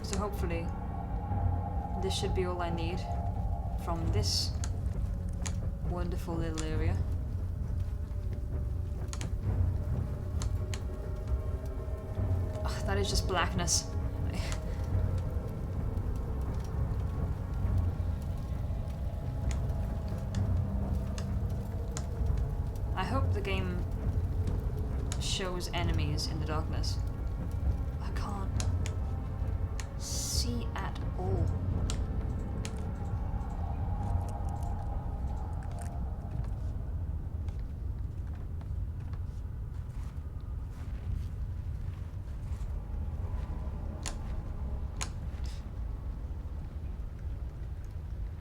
So hopefully this should be all I need from this wonderful little area. Ugh, that is just blackness. I hope the game shows enemies in the darkness. I can't see at all.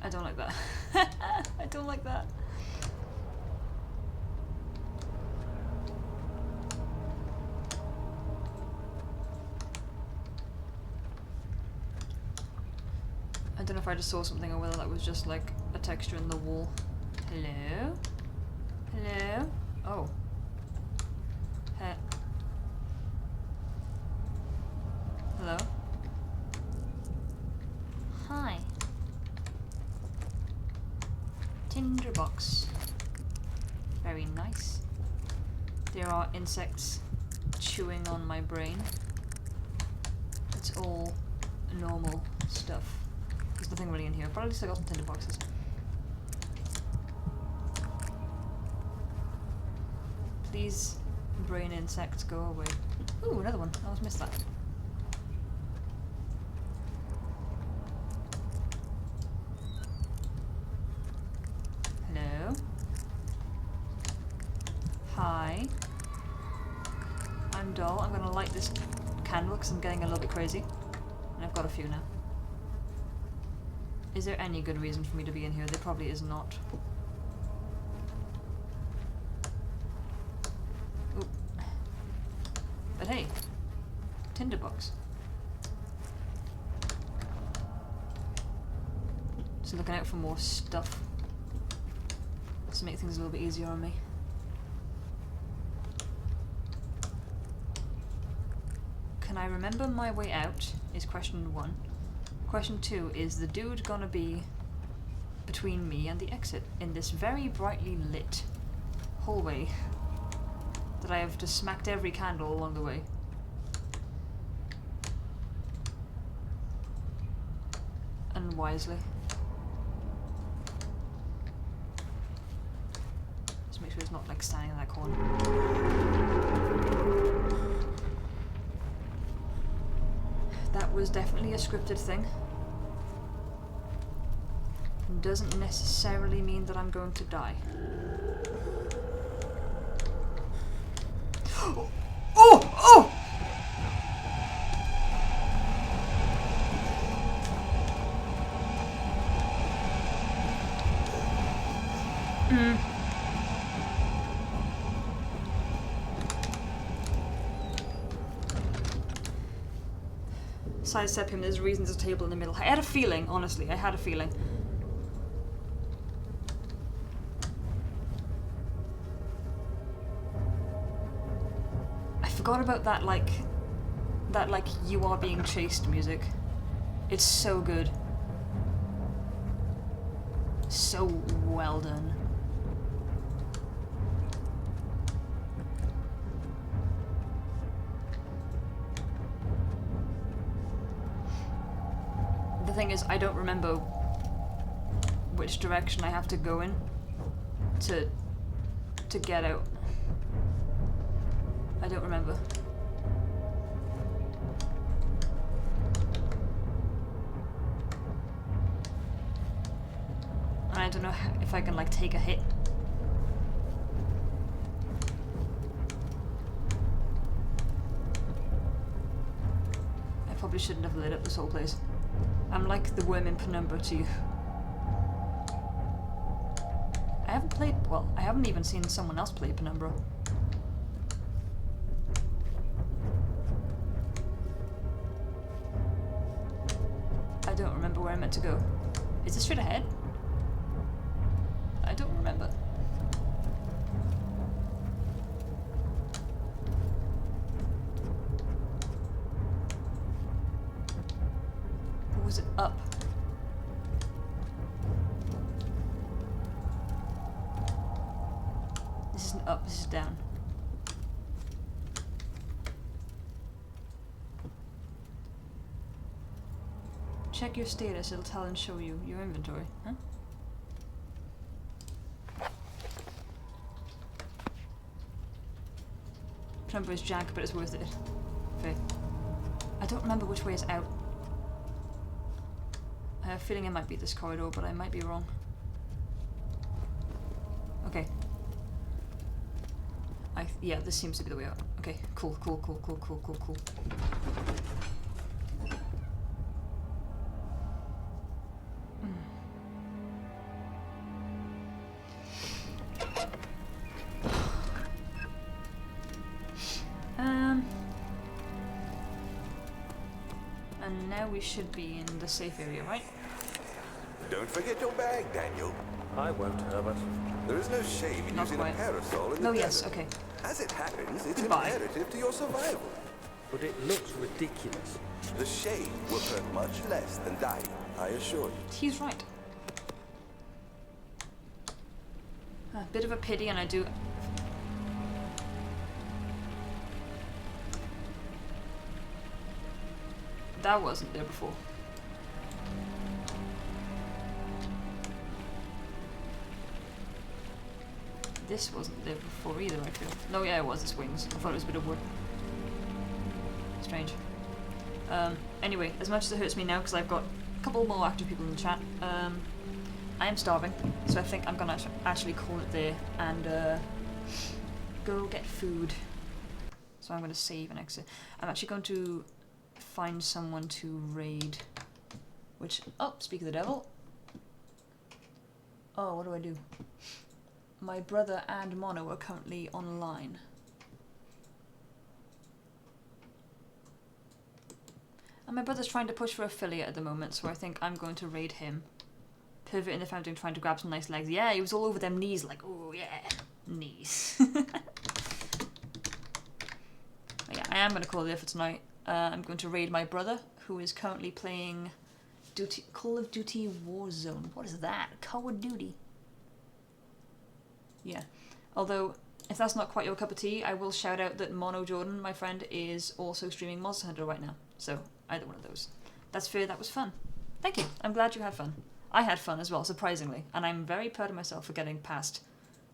I don't like that. I don't like that. I don't know if I just saw something or whether that was just like a texture in the wall. Hello? Hello? Oh. Hello? Hi. Tinderbox. Very nice. There are insects chewing on my brain. It's all normal stuff. There's nothing really in here, but at least I got some tinderboxes. Please, brain insects, go away. Ooh, another one. I almost missed that. Hello? Hi. I'm Doll. I'm gonna light this candle because I'm getting a little bit crazy. And I've got a few now. Is there any good reason for me to be in here? There probably is not. Ooh. But hey, tinderbox. Just looking out for more stuff. To make things a little bit easier on me. Can I remember my way out? Is question 1. Question 2, is the dude gonna be between me and the exit in this very brightly lit hallway that I have just smacked every candle along the way. And wisely. Just make sure it's not like standing in that corner. That was definitely a scripted thing. Doesn't necessarily mean that I'm going to die. Oh! Oh! Sidestep him, there's a reason there's a table in the middle. I had a feeling, honestly, I had a feeling. I forgot about that like you are being chased music. It's so good. So well done. The thing is, I don't remember which direction I have to go in to get out. I don't remember. And I don't know if I can like take a hit. I probably shouldn't have lit up this whole place. I'm like the worm in Penumbra to you. I haven't played, well, I haven't even seen someone else play Penumbra. I don't remember where I'm meant to go. Is this straight ahead? I don't remember. Or was it up? This isn't up, this is down. Check your status, it'll tell and show you your inventory, huh? Penumbra is jank, but it's worth it. Fair. I don't remember which way is out. I have a feeling it might be this corridor, but I might be wrong. Okay. Yeah, this seems to be the way out. Okay, cool. And now we should be in the safe area, right? Don't forget your bag, Daniel. I won't, Herbert. There is no shame in Not using quite. a parasol in No, the yes, desert. okay. As it happens, it's Goodbye. imperative to your survival. But it looks ridiculous. The shade will hurt much less than dying, I assure you. He's right. A bit of a pity, and I do. That wasn't there before. This wasn't there before either, I feel. No, yeah, it was. It's wings. I thought it was a bit of wood. Strange. Anyway, as much as it hurts me now, because I've got a couple more active people in the chat, I am starving, so I think I'm gonna actually call it there and go get food. So I'm gonna save and exit. I'm actually going to find someone to raid. Which, oh, speak of the devil. Oh, what do I do? My brother and Mono are currently online. And my brother's trying to push for affiliate at the moment, so I think I'm going to raid him. Pivot in the fountain, trying to grab some nice legs. Yeah, he was all over them knees, like, oh yeah, knees. But yeah, I am going to call it there for tonight. I'm going to raid my brother, who is currently playing Call of Duty Warzone. What is that? Call of Duty. Yeah. Although, if that's not quite your cup of tea, I will shout out that Mono Jordan, my friend, is also streaming Monster Hunter right now. So, either one of those. That's fair, that was fun. Thank you. I'm glad you had fun. I had fun as well, surprisingly. And I'm very proud of myself for getting past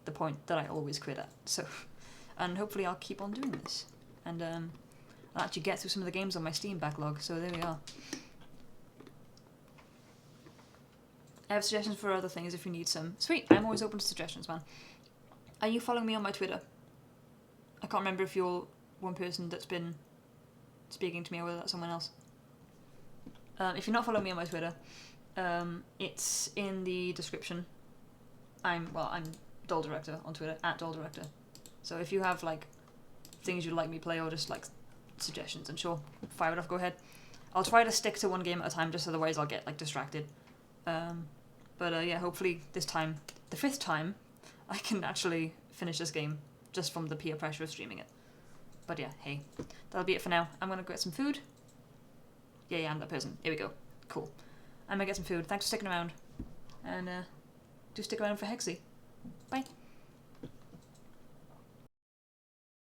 the point that I always quit at. So, and hopefully I'll keep on doing this. And I'll actually get through some of the games on my Steam backlog. So there we are. I have suggestions for other things if you need some. Sweet, I'm always open to suggestions, man. Are you following me on my Twitter? I can't remember if you're one person that's been speaking to me or whether that's someone else. If you're not following me on my Twitter, it's in the description. I'm DollDirector on Twitter, @DollDirector. So if you have like things you'd like me to play or just like suggestions, and sure, fire it off, go ahead. I'll try to stick to one game at a time, just otherwise I'll get like distracted. But yeah, hopefully this time, the 5th time, I can actually finish this game just from the peer pressure of streaming it. But yeah, hey, that'll be it for now. I'm gonna go get some food. Yeah, I'm that person. Here we go. Cool. I'm gonna get some food. Thanks for sticking around. And do stick around for Hexy. Bye.